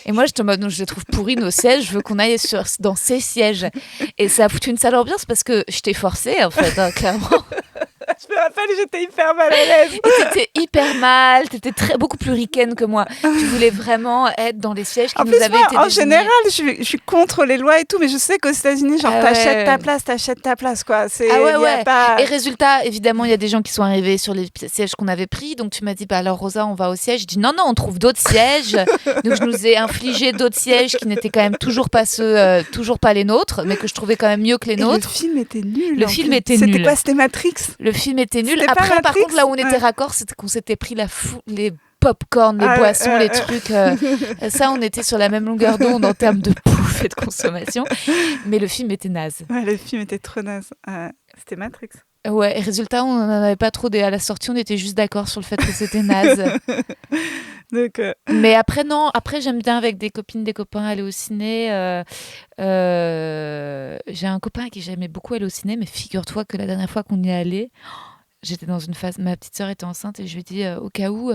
Et moi, je te mode, je les trouve pourris, nos sièges. Je veux qu'on aille dans ces sièges. Et ça a foutu une sale ambiance parce que je t'ai forcé, en fait, hein, clairement. Je me rappelle, j'étais hyper mal à l'aise. Et t'étais hyper mal, t'étais beaucoup plus ricaine que moi. Tu voulais vraiment être dans les sièges qui En nous plus, avaient moi, été en désignés. général, je suis contre les lois et tout, mais je sais qu'aux États-Unis, genre, Ah t'achètes ouais. ta place, quoi. C'est, Ah ouais, y a ouais. pas... Et résultat, évidemment, il y a des gens qui sont arrivés sur les sièges qu'on avait pris. Donc tu m'as dit, bah alors Rosa, on va au siège. Je dis non, on trouve d'autres sièges. Donc je nous ai infligé d'autres sièges qui n'étaient quand même toujours pas les nôtres, mais que je trouvais quand même mieux que les Et le nôtres. film était nul. Le en film plus. était C'était nul. quoi? C'était Matrix? Le film était nul. C'était pas Après, par Matrix? contre, là où on était Ouais. raccord, c'était qu'on s'était pris les pop-corn, les Ah ouais, boissons, les trucs. Ça, on était sur la même longueur d'onde en termes de bouffe et de consommation. Mais le film était naze. Ouais, le film était trop naze. C'était Matrix. Ouais, et résultat, on n'en avait pas trop. À la sortie, on était juste d'accord sur le fait que c'était naze. Donc, Mais après, non. Après, j'aime bien avec des copines, des copains aller au ciné. J'ai un copain qui j'aimais beaucoup aller au ciné, mais figure-toi que la dernière fois qu'on y est allé, j'étais dans une phase. Ma petite sœur était enceinte et je lui ai dit au cas où,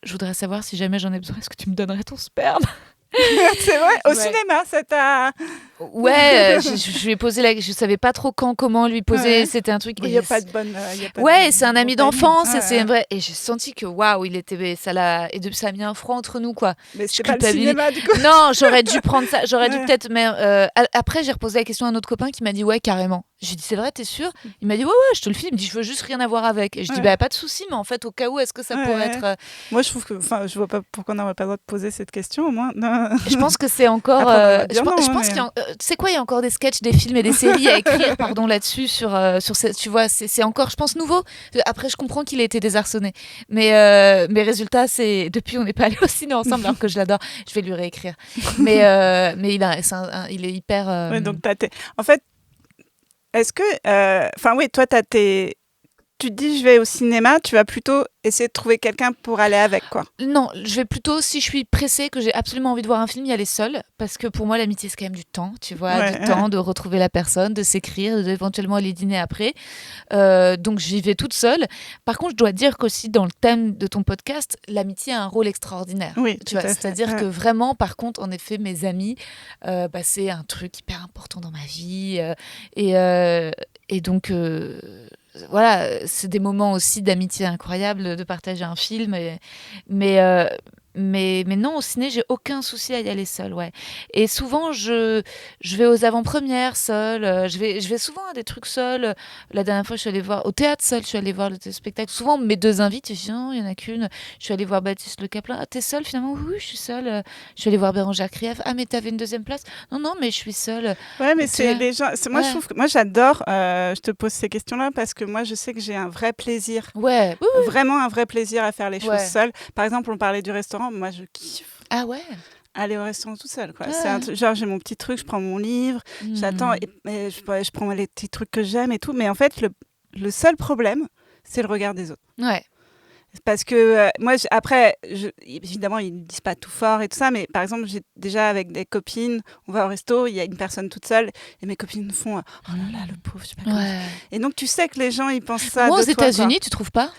je voudrais savoir si jamais j'en ai besoin, est-ce que tu me donnerais ton sperme? c'est vrai, au Ouais. cinéma, ça t'a... Ouais, je lui ai posé je savais pas trop comment lui poser. Ouais. C'était un truc. Il n'y a pas de bonne... y a pas Ouais, de c'est un ami bon timing. d'enfance, et Ouais, c'est ouais. vrai. Et j'ai senti que waouh, ça a mis un froid entre nous, quoi. Mais Je c'était pas le culpabilise. cinéma, du coup. Non, j'aurais dû prendre ça. J'aurais dû Ouais. peut-être. Mais après, j'ai reposé la question à un autre copain qui m'a dit ouais, carrément. J'ai dit c'est vrai, t'es sûr? Il m'a dit ouais, je te le file. Il me dit je veux juste rien avoir avec. Et je dis Ouais. bah pas de souci, mais en fait, au cas où, est-ce que ça Ouais, pourrait ouais. être. Moi, je trouve que... Enfin, je vois pas pourquoi on n'aurait pas le droit de poser cette question, au moins. Non. Je pense que c'est encore. Après, on va dire je pense non, pense mais- qu'il y a. Tu sais quoi, il y a encore des sketchs, des films et des séries à écrire, pardon, là-dessus sur tu vois, c'est encore, je pense, nouveau. Après, je comprends qu'il ait été désarçonné, mais résultat, c'est depuis on n'est pas allé au ciné ensemble alors que je l'adore. Je vais lui réécrire, mais il est hyper. Ouais, donc, en fait, est-ce que... Enfin, oui, toi, tu te dis, je vais au cinéma, tu vas plutôt essayer de trouver quelqu'un pour aller avec, quoi. Non, je vais plutôt, si je suis pressée, que j'ai absolument envie de voir un film, y aller seule. Parce que pour moi, l'amitié, c'est quand même du temps, tu vois, Ouais, du temps de retrouver la personne, de s'écrire, d'éventuellement aller dîner après. Donc, j'y vais toute seule. Par contre, je dois dire qu'aussi, dans le thème de ton podcast, l'amitié a un rôle extraordinaire. Oui, Tu tout vois, à fait. c'est-à-dire Ouais. que vraiment, par contre, en effet, mes amis, c'est un truc hyper important dans ma vie. Et donc... voilà, c'est des moments aussi d'amitié incroyable, de partager un film. Mais non, au ciné, j'ai aucun souci à y aller seule, ouais. Et souvent, je vais aux avant-premières seule. Je vais souvent à des trucs seuls. La dernière fois, je suis allée voir au théâtre seule. Je suis allée voir le spectacle. Souvent, mes deux invités, je dis non, il y en a qu'une. Je suis allée voir Baptiste Le Caplin. Ah, t'es seule finalement? Oui, je suis seule. Je suis allée voir Bérangère Krief. Ah, mais t'avais une deuxième place? Non, non, mais je suis seule. Ouais, mais Tu c'est vois. les gens. Moi, je Ouais. trouve que moi, j'adore. Je te pose ces questions-là parce que moi, je sais que j'ai un vrai plaisir, Ouais. Oui, oui. vraiment un vrai plaisir à faire les choses Ouais. seule. Par exemple, on parlait du restaurant. Moi, je kiffe Ah ouais. aller au restaurant tout seul, quoi. Ouais. C'est genre, j'ai mon petit truc, je prends mon livre, j'attends Hmm. et je prends les petits trucs que j'aime et tout. Mais en fait, le seul problème, c'est le regard des autres. Ouais. Parce que moi, évidemment, ils ne disent pas tout fort et tout ça, mais par exemple, j'ai déjà avec des copines, on va au resto, il y a une personne toute seule, et mes copines font oh là là, le pauvre, je sais pas comment. Ouais. Et donc, tu sais que les gens, ils pensent ça. Moi, de aux toi, quoi. États-Unis, tu trouves pas?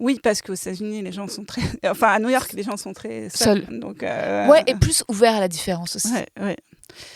Oui, parce qu'aux États-Unis, les gens sont très. Enfin, à New York, les gens sont très seuls. Donc, Ouais, et plus ouvert à la différence aussi. ouais, ouais.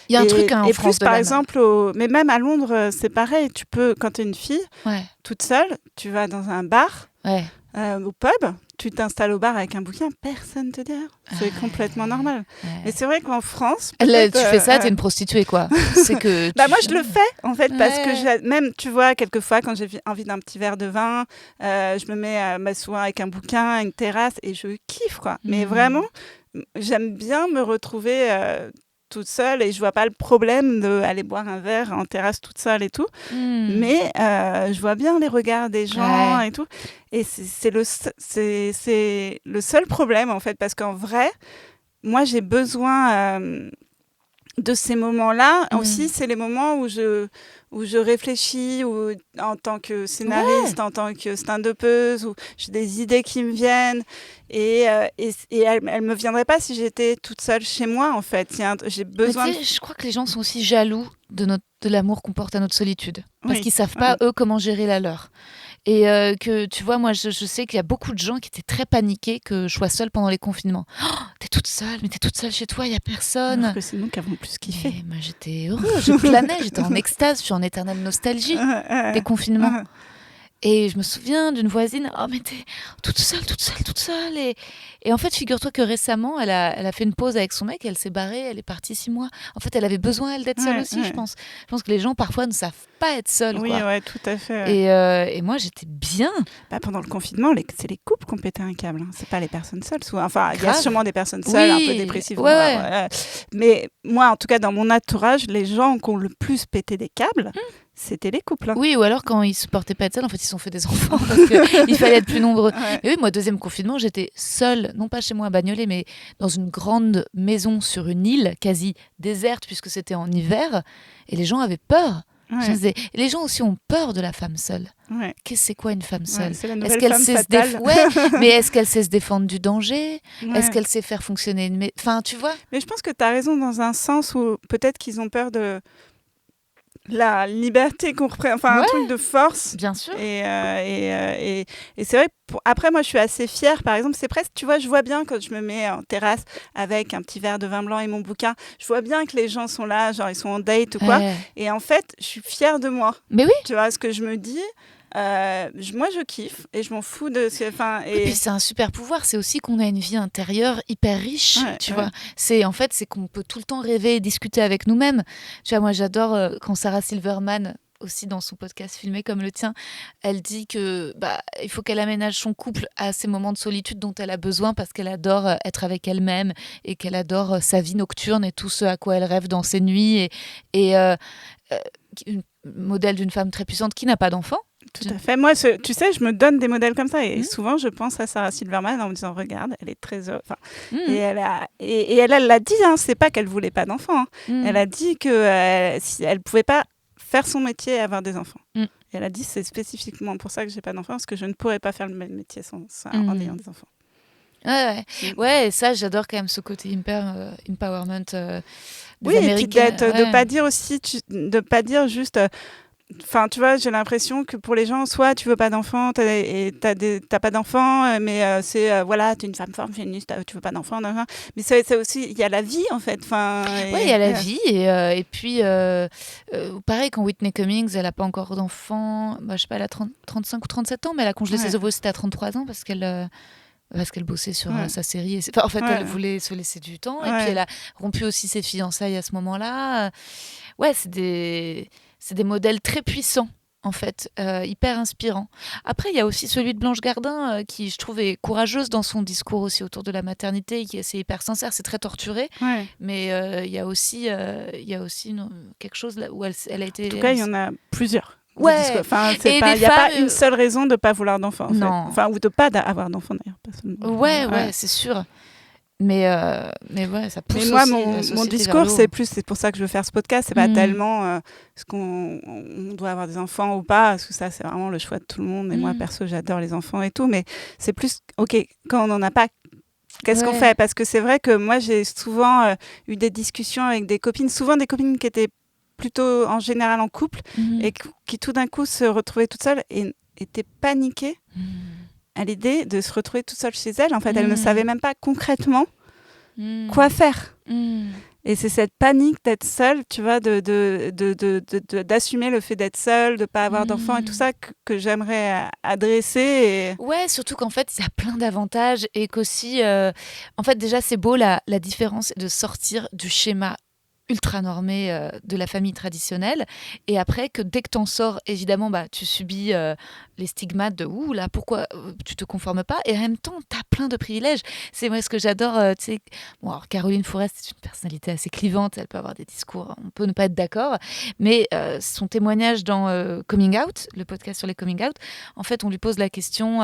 Il y a un Et- truc hein, en et France plus, de par même. exemple, mais même à Londres, c'est pareil. Tu peux, quand tu es une fille Ouais, toute seule, tu vas dans un bar, ouais. au pub, tu t'installes au bar avec un bouquin, personne ne te dit rien. C'est Ah, complètement normal. ouais. Mais c'est vrai qu'en France. Là, peut-être, tu fais ça, t'es ouais. une prostituée, quoi. C'est que. Bah tu moi fais- je le fais en fait parce que Ouais. même tu vois quelquefois quand j'ai envie d'un petit verre de vin, je me mets souvent avec un bouquin, une terrasse et je kiffe quoi. Mais Mhm. vraiment j'aime bien me retrouver toute seule et je vois pas le problème d'aller boire un verre en terrasse toute seule et tout. Hmm. Mais je vois bien les regards des gens Ouais. et tout. Et c'est le seul problème en fait parce qu'en vrai moi j'ai besoin de ces moments-là. Mhm. Aussi, c'est les moments où je réfléchis en tant que scénariste, en tant que stand-upeuse, où j'ai des idées qui me viennent. Et elles ne me viendraient pas si j'étais toute seule chez moi, en fait. J'ai Mais besoin tu sais, je crois que les gens sont aussi jaloux de l'amour qu'on porte à notre solitude. Parce Oui. qu'ils savent pas, eux, comment gérer la leur. Et que, tu vois, moi, je sais qu'il y a beaucoup de gens qui étaient très paniqués que je sois seule pendant les confinements. Oh, t'es toute seule, mais t'es toute seule chez toi, il n'y a personne. Alors que c'est nous qui avons plus kiffé. Mais moi, j'étais heureuse, je planais, j'étais en extase, je suis en éternelle nostalgie des confinements. Et je me souviens d'une voisine, oh mais t'es toute seule. Et en fait, figure-toi que récemment, elle a fait une pause avec son mec, elle s'est barrée, elle est partie 6 mois. En fait, elle avait besoin, elle, d'être seule aussi, je pense. Je pense que les gens, parfois, ne savent pas être seuls. Oui, quoi. ouais, tout à fait. Ouais. Et moi, j'étais bien. Pendant le confinement, c'est les couples qui ont pété un câble. Hein. C'est pas les personnes seules. Souvent. Enfin, il y a Grave. sûrement des personnes seules, Oui. un peu dépressives. Ouais, ouais. Voilà. Mais moi, en tout cas, dans mon entourage, les gens qui ont le plus pété des câbles, c'était les couples. Hein. Oui, ou alors quand ils supportaient pas être seuls, en fait, ils se sont fait des enfants parce qu'il fallait être plus nombreux. Ouais. Et oui, moi, deuxième confinement, j'étais seule, non pas chez moi à Bagnolet, mais dans une grande maison sur une île quasi déserte puisque c'était en hiver, et les gens avaient peur. Ouais. Je disais, les gens aussi ont peur de la femme seule. Ouais. Qu'est-ce que c'est quoi une femme seule? Ouais, c'est la Est-ce nouvelle qu'elle femme sait fatale. Ouais, mais est-ce qu'elle sait se défendre du danger? Ouais. Est-ce qu'elle sait faire fonctionner une Enfin, tu vois? Mais je pense que tu as raison dans un sens où peut-être qu'ils ont peur de la liberté qu'on représente, enfin un Ouais. truc de force. Bien sûr. Et c'est vrai, après moi je suis assez fière, par exemple, c'est presque, tu vois, je vois bien quand je me mets en terrasse avec un petit verre de vin blanc et mon bouquin, je vois bien que les gens sont là, genre ils sont en date ou quoi, Ouais. et en fait je suis fière de moi. Mais oui. Tu vois ce que je me dis, moi je kiffe et je m'en fous de ce Et puis c'est un super pouvoir, c'est aussi qu'on a une vie intérieure hyper riche, Ouais, tu ouais. vois. C'est qu'on peut tout le temps rêver et discuter avec nous-mêmes. Tu vois, moi j'adore quand Sarah Silverman, aussi dans son podcast filmé comme le tien, elle dit que il faut qu'elle aménage son couple à ces moments de solitude dont elle a besoin parce qu'elle adore être avec elle-même et qu'elle adore sa vie nocturne et tout ce à quoi elle rêve dans ses nuits et modèle d'une femme très puissante qui n'a pas d'enfant. Tout à fait. Moi, tu sais, je me donne des modèles comme ça et Mhm. souvent je pense à Sarah Silverman en me disant regarde, elle est très heureuse. Enfin, Mhm. et elle l'a dit, hein, c'est pas qu'elle voulait pas d'enfants. Hein. Mhm. Elle a dit que si elle pouvait pas faire son métier et avoir des enfants. Mm. Et elle a dit c'est spécifiquement pour ça que j'ai pas d'enfants parce que je ne pourrais pas faire le même métier en ayant des enfants. Ouais. Mm. Ouais, et ça, j'adore quand même ce côté empowerment des Oui, et puis Américains. de pas dire aussi, de pas dire juste. Enfin, tu vois, j'ai l'impression que pour les gens, soit tu veux pas d'enfants t'as pas d'enfants, mais c'est voilà, t'es une femme forte, féministe, tu veux pas d'enfants, mais c'est aussi il y a la vie en fait. Enfin, Oui, il y a la vie et puis pareil quand Whitney Cummings, elle a pas encore d'enfants, je sais pas, elle a 35 ou 37 ans, mais elle a congelé ses ovocytes à 33 ans parce qu'elle bossait sur sa série. En fait, elle voulait se laisser du temps. Et puis, elle a rompu aussi ses fiançailles à ce moment-là. Ouais, c'est des modèles très puissants, en fait, hyper inspirants. Après, il y a aussi celui de Blanche Gardin, qui, je trouve, est courageuse dans son discours aussi autour de la maternité. C'est hyper sincère, c'est très torturé. Ouais. Mais il y a aussi quelque chose là où elle a été... En tout cas, il y en a plusieurs. Ouais. Enfin, Et il n'y a des pas femmes, une seule raison de ne pas vouloir d'enfants. En fait. Non. Enfin, ou de pas avoir d'enfants d'ailleurs. Pas seulement. Ouais, c'est sûr. Mais ouais, ça pousse Mais moi, aussi mon la société vers discours, le haut. c'est pour ça que je veux faire ce podcast. C'est pas tellement est-ce qu'on doit avoir des enfants ou pas, parce que ça, c'est vraiment le choix de tout le monde. Et moi, perso, j'adore les enfants et tout. Mais c'est plus, ok, quand on n'en a pas, qu'est-ce qu'on fait? Parce que c'est vrai que moi, j'ai souvent eu des discussions avec des copines, souvent des copines qui étaient plutôt en général en couple et qui tout d'un coup se retrouvaient toutes seules et étaient paniquées à l'idée de se retrouver toute seule chez elle. En fait, elle ne savait même pas concrètement quoi faire. Et c'est cette panique d'être seule, tu vois, d'assumer le fait d'être seule, de ne pas avoir d'enfants et tout ça que j'aimerais adresser. Ouais, surtout qu'en fait, il y a plein d'avantages et qu'aussi, en fait, déjà, c'est beau la différence de sortir du schéma ultra normé de la famille traditionnelle et après que dès que t'en sors évidemment tu subis les stigmates de ouh là pourquoi tu te conformes pas et en même temps t'as plein de privilèges. C'est moi ce que j'adore, tu sais, alors Caroline Fourest, c'est une personnalité assez clivante, elle peut avoir des discours, on peut ne pas être d'accord, mais son témoignage dans Coming Out, le podcast sur les coming out, en fait on lui pose la question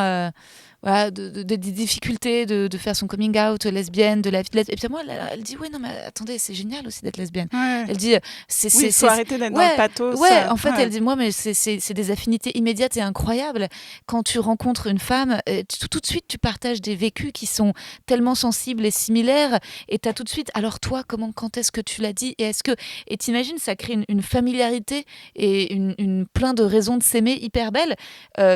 des difficultés de faire son coming out lesbienne, de la vie de lesbienne. Et puis moi, elle dit ouais non mais attendez, c'est génial aussi d'être lesbienne. Ouais. Elle dit il faut arrêter d'être dans le pathos. Ouais, en fait elle dit moi mais c'est des affinités immédiates et incroyables. Quand tu rencontres une femme, tout de suite tu partages des vécus qui sont tellement sensibles et similaires et t'as tout de suite alors toi quand est-ce que tu l'as dit et t'imagines ça crée une familiarité et une plein de raisons de s'aimer hyper belle.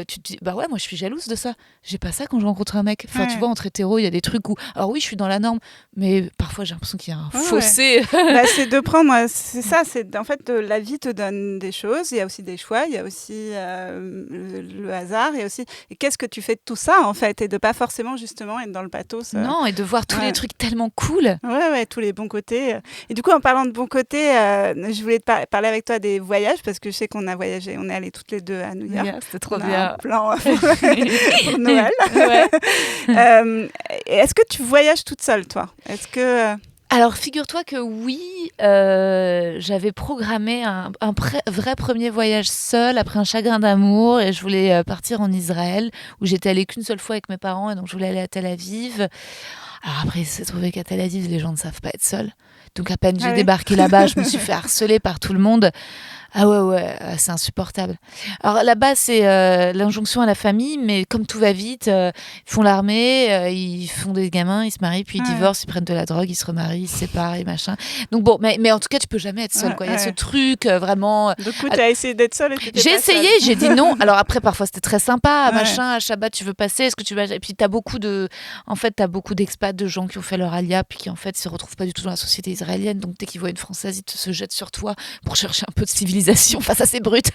Tu te dis bah ouais moi je suis jalouse de ça. J'ai pas pas ça quand je rencontre un mec. Enfin, tu Ouais. vois, entre hétéros, il y a des trucs où, alors oui, je suis dans la norme, mais parfois j'ai l'impression qu'il y a un Ouais, fossé. Bah, c'est de prendre, c'est ça, c'est en fait la vie te donne des choses, il y a aussi des choix, il y a aussi le hasard, il y a aussi et qu'est-ce que tu fais de tout ça en fait et de pas forcément justement être dans le pathos. Non, et de voir tous Ouais. les trucs tellement cool. Ouais, tous les bons côtés. Et du coup, en parlant de bons côtés, je voulais te parler avec toi des voyages parce que je sais qu'on a voyagé, on est allés toutes les deux à New York. C'était trop On a bien. un plan pour Noël. Ouais. Et est-ce que tu voyages toute seule, toi? Est-ce que Alors, figure-toi que oui, j'avais programmé un vrai premier voyage seul après un chagrin d'amour et je voulais partir en Israël où j'étais allée qu'une seule fois avec mes parents et donc je voulais aller à Tel Aviv. Alors après, il s'est trouvé qu'à Tel Aviv, les gens ne savent pas être seuls. Donc à peine j'ai oui. débarqué là-bas, je me suis fait harceler par tout le monde. Ah ouais, c'est insupportable. Alors là-bas, c'est l'injonction à la famille, mais comme tout va vite, ils font l'armée, ils font des gamins, ils se marient, puis ils divorcent, ils prennent de la drogue, ils se remarient, ils se séparent et machin. Donc bon, mais en tout cas, tu peux jamais être seul, quoi. Il y a ce truc vraiment... du coup, tu as essayé d'être seule et t'étais J'ai pas essayé, seule. j'ai dit non. Alors après, parfois, c'était très sympa, Ouais. machin, à Shabbat, tu veux passer, est-ce que tu vas... Et puis, t'as beaucoup d'expats, de gens qui ont fait leur alia, puis qui, en fait, se retrouvent pas du tout dans la société israélienne. Donc, dès qu'ils voient une Française, ils se jettent sur toi pour chercher un peu de civilisation face à ces brutes.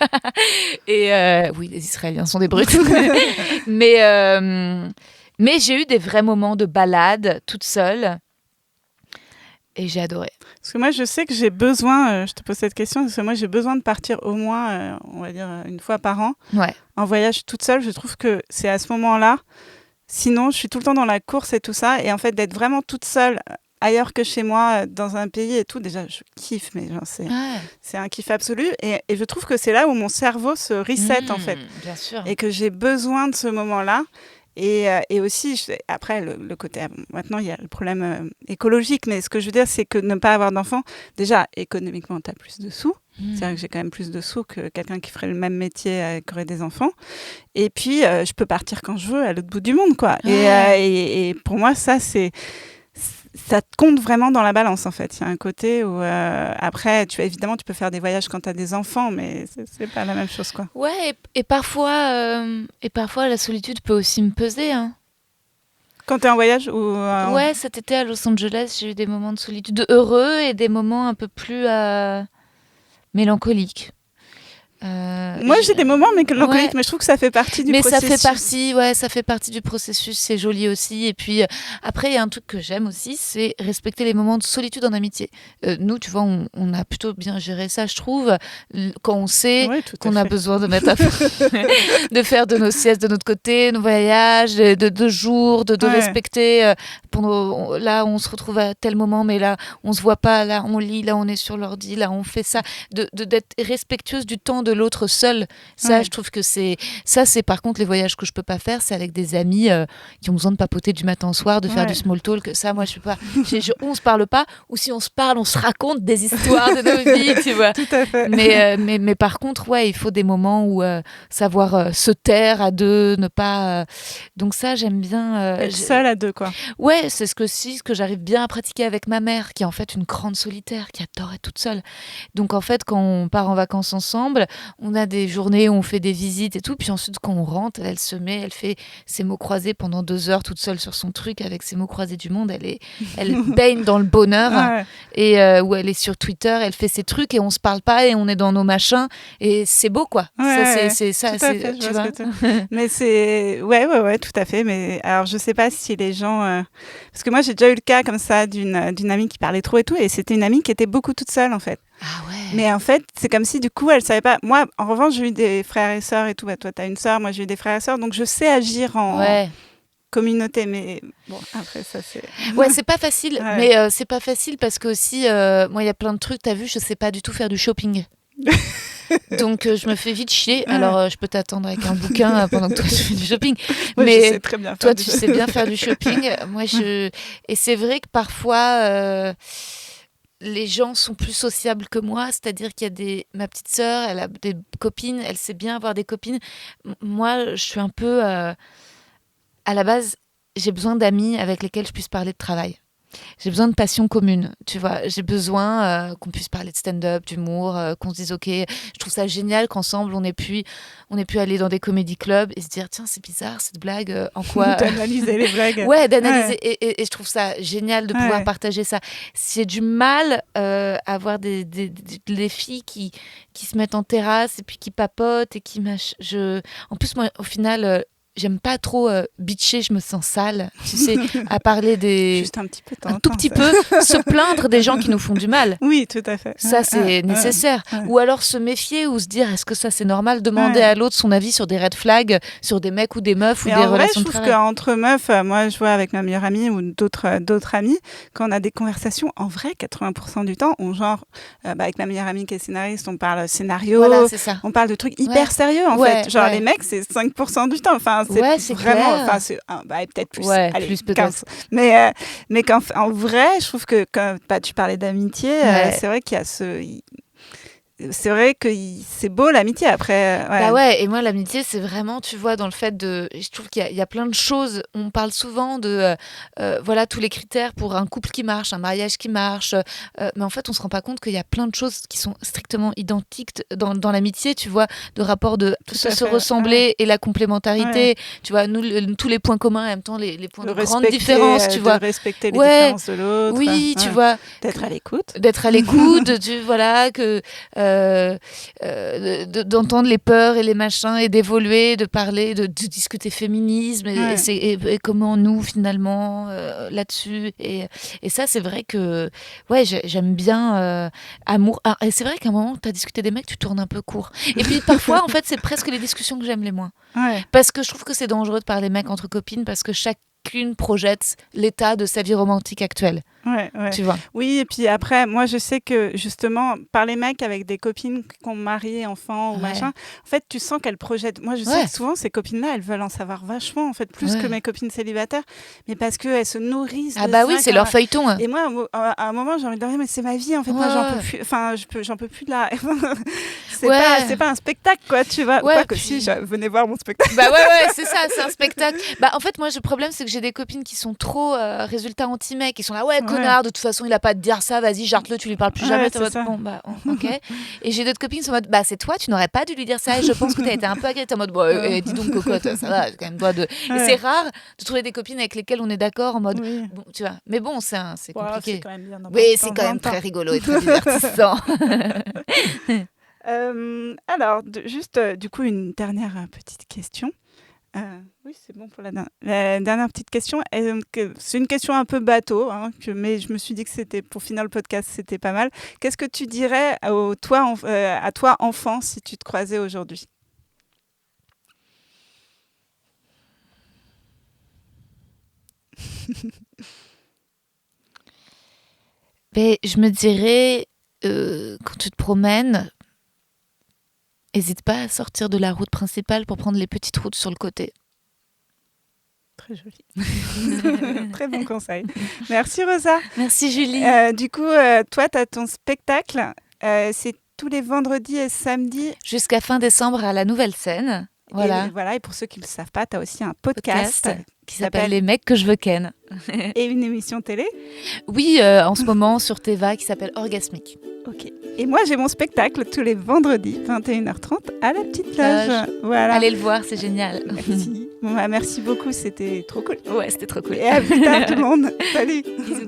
Et oui, les Israéliens sont des brutes. mais j'ai eu des vrais moments de balade, toute seule. Et j'ai adoré. Parce que moi, je sais que j'ai besoin, je te pose cette question, parce que moi, j'ai besoin de partir au moins, on va dire, une fois par an, Ouais. en voyage toute seule. Je trouve que c'est à ce moment-là. Sinon, je suis tout le temps dans la course et tout ça. Et en fait, d'être vraiment toute seule ailleurs que chez moi, dans un pays et tout, déjà, je kiffe, mais genre, c'est un kiff absolu. Et je trouve que c'est là où mon cerveau se reset, en fait. Bien sûr. Et que j'ai besoin de ce moment-là. Et aussi, après, le côté... Maintenant, il y a le problème écologique, mais ce que je veux dire, c'est que ne pas avoir d'enfant, déjà, économiquement, tu as plus de sous. C'est-à-dire que j'ai quand même plus de sous que quelqu'un qui ferait le même métier qui aurait des enfants. Et puis, je peux partir quand je veux, à l'autre bout du monde, quoi. Et pour moi, ça compte vraiment dans la balance, en fait. Il y a un côté où, après, évidemment, tu peux faire des voyages quand tu as des enfants, mais c'est pas la même chose, quoi. Ouais, et parfois, la solitude peut aussi me peser. Hein. Quand tu es en voyage ou Ouais, cet été à Los Angeles, j'ai eu des moments de solitude heureux et des moments un peu plus mélancoliques. Moi, j'ai des moments mélancoliques, mais je trouve que ça fait partie du processus. Mais ça fait partie du processus, c'est joli aussi. Et puis, après, il y a un truc que j'aime aussi, c'est respecter les moments de solitude en amitié. Nous, tu vois, on a plutôt bien géré ça, je trouve, quand on sait qu'on a besoin de mettre de faire de nos siestes de notre côté, nos voyages, de 2 jours, de respecter. Là, on se retrouve à tel moment, mais là, on se voit pas. Là, on lit, là, on est sur l'ordi, là, on fait ça. D'être respectueuse du temps de l'autre seul. Ça, je trouve que c'est par contre les voyages que je peux pas faire, c'est avec des amis qui ont besoin de papoter du matin au soir, de faire du small talk. Ça, moi, je suis pas. On se parle pas, ou si on se parle, on se raconte des histoires de nos vies, tu vois. Tout à fait. Mais par contre, il faut des moments où savoir se taire à deux, ne pas. Donc ça, j'aime bien. Être seule à deux, quoi. Ouais, c'est ce que j'arrive bien à pratiquer avec ma mère, qui est en fait une grande solitaire, qui adore être toute seule. Donc en fait, quand on part en vacances ensemble, on a des journées où on fait des visites et tout, puis ensuite quand on rentre, elle elle fait ses mots croisés pendant 2 heures toute seule sur son truc avec ses mots croisés du monde. Elle baigne dans le bonheur et où elle est sur Twitter, elle fait ses trucs et on se parle pas et on est dans nos machins et c'est beau, quoi. C'est ça, tout à fait, tu vois. Mais c'est ouais, tout à fait. Mais alors je sais pas si les gens parce que moi j'ai déjà eu le cas comme ça d'une amie qui parlait trop et tout, et c'était une amie qui était beaucoup toute seule en fait. Ah ouais. Mais en fait, c'est comme si du coup, elle savait pas. Moi, en revanche, j'ai eu des frères et sœurs et tout. Bah, toi, tu as une sœur, moi, j'ai eu des frères et sœurs. Donc, je sais agir en communauté. Mais bon, après, ça, c'est... Ouais, c'est pas facile. Mais c'est pas facile parce que aussi, moi, il y a plein de trucs. T'as vu, je sais pas du tout faire du shopping. Donc, je me fais vite chier. Alors, je peux t'attendre avec un bouquin pendant que toi, tu fais du shopping. Moi, mais je sais très bien faire toi, tu sais bien faire du shopping. Moi, Et c'est vrai que parfois... les gens sont plus sociables que moi, c'est-à-dire qu'il y a ma petite sœur, elle a des copines, elle sait bien avoir des copines. Moi, je suis un peu... à la base, j'ai besoin d'amis avec lesquels je puisse parler de travail. j'ai besoin de passion commune, tu vois. J'ai besoin qu'on puisse parler de stand-up, d'humour, qu'on se dise ok. Je trouve ça génial qu'ensemble on ait pu aller dans des comédie clubs et se dire tiens c'est bizarre cette blague, en quoi D'analyser les blagues. Ouais, d'analyser et je trouve ça génial de pouvoir partager ça. J'ai du mal à voir des filles qui se mettent en terrasse et puis qui papotent et qui en plus moi au final j'aime pas trop bitcher, je me sens sale, tu sais, à parler des... Juste un petit peu. Un tout petit peu, se plaindre des gens qui nous font du mal. Oui, tout à fait. Ça, c'est nécessaire. Ou alors se méfier ou se dire, est-ce que ça, c'est normal? Demander à l'autre son avis sur des red flags, sur des mecs ou des meufs ou des relations de travail. Je trouve qu'entre meufs, moi, je vois avec ma meilleure amie ou d'autres amies, quand on a des conversations, en vrai, 80% du temps, avec ma meilleure amie qui est scénariste, on parle scénario, voilà, c'est ça. On parle de trucs hyper sérieux, en fait. Genre, les mecs, c'est 5% du temps. Enfin, c'est vraiment... Enfin, c'est peut-être plus. Allez, plus peut-être. 15. Mais en vrai, je trouve que quand tu parlais d'amitié, c'est vrai qu'il y a c'est vrai que c'est beau l'amitié après. Bah ouais, et moi l'amitié c'est vraiment, tu vois, dans le fait de... Je trouve qu'il y a plein de choses, on parle souvent de voilà tous les critères pour un couple qui marche, un mariage qui marche, mais en fait on se rend pas compte qu'il y a plein de choses qui sont strictement identiques dans l'amitié, tu vois, de rapport de se ressembler et la complémentarité, tu vois, nous tous les points communs et en même temps les points de grande différence, tu vois. De respecter les différences de l'autre. Oui, tu vois. D'être à l'écoute. Voilà, que... d'entendre les peurs et les machins et d'évoluer, de parler, de discuter féminisme et comment nous finalement là-dessus et ça c'est vrai que j'aime bien amour et c'est vrai qu'à un moment tu as discuté des mecs, tu tournes un peu court et puis parfois en fait c'est presque les discussions que j'aime les moins parce que je trouve que c'est dangereux de parler mecs entre copines parce que chacune projette l'état de sa vie romantique actuelle. Tu vois. Oui, et puis après, moi, je sais que justement, par les mecs avec des copines qui ont marié, enfants ou machin, en fait, tu sens qu'elles projettent. Moi, je sais que souvent, ces copines-là, elles veulent en savoir vachement, en fait, plus que mes copines célibataires, mais parce qu'elles se nourrissent de ça. Oui, c'est leur feuilleton. Et moi, à un moment, j'ai envie de dire, mais c'est ma vie, en fait, moi, j'en peux plus. Enfin, j'en peux plus de la... c'est pas un spectacle, quoi, tu vois. Quoique si, venez voir mon spectacle. C'est ça, c'est un spectacle. En fait, moi, le problème, c'est que j'ai des copines qui sont trop résultats anti-mecs, qui sont là, connard, de toute façon il a pas à te dire ça, vas-y jarte-le, tu lui parles plus jamais. Ok. Et j'ai d'autres copines qui sont en mode c'est toi, tu n'aurais pas dû lui dire ça et je pense que t'as été un peu agressée, en mode dis donc cocotte, ça va, quand même et c'est rare de trouver des copines avec lesquelles on est d'accord en mode bon, tu vois, mais bon c'est compliqué. C'est quand même bien, c'est quand même très rigolo et très divertissant. Alors juste du coup une dernière petite question. Oui, c'est bon pour la dernière petite question. C'est une question un peu bateau, mais je me suis dit que c'était pour finir le podcast, c'était pas mal. Qu'est-ce que tu dirais à toi enfant si tu te croisais aujourd'hui? Je me dirais quand tu te promènes, n'hésite pas à sortir de la route principale pour prendre les petites routes sur le côté. Très joli. Très bon conseil. Merci Rosa. Merci Julie. Du coup, toi, tu as ton spectacle. C'est tous les vendredis et samedis. Jusqu'à fin décembre à la Nouvelle Scène. Voilà. Et pour ceux qui ne le savent pas, tu as aussi un podcast qui s'appelle Les mecs que je veux ken. Et une émission télé. Oui, en ce moment sur Teva qui s'appelle Orgasmique. Ok. Et moi, j'ai mon spectacle tous les vendredis, 21h30, à la Petite Loge. Voilà. Allez le voir, c'est génial. Merci. Merci beaucoup, c'était trop cool. Ouais, c'était trop cool. Et à plus tard tout le monde. Salut. Bisous.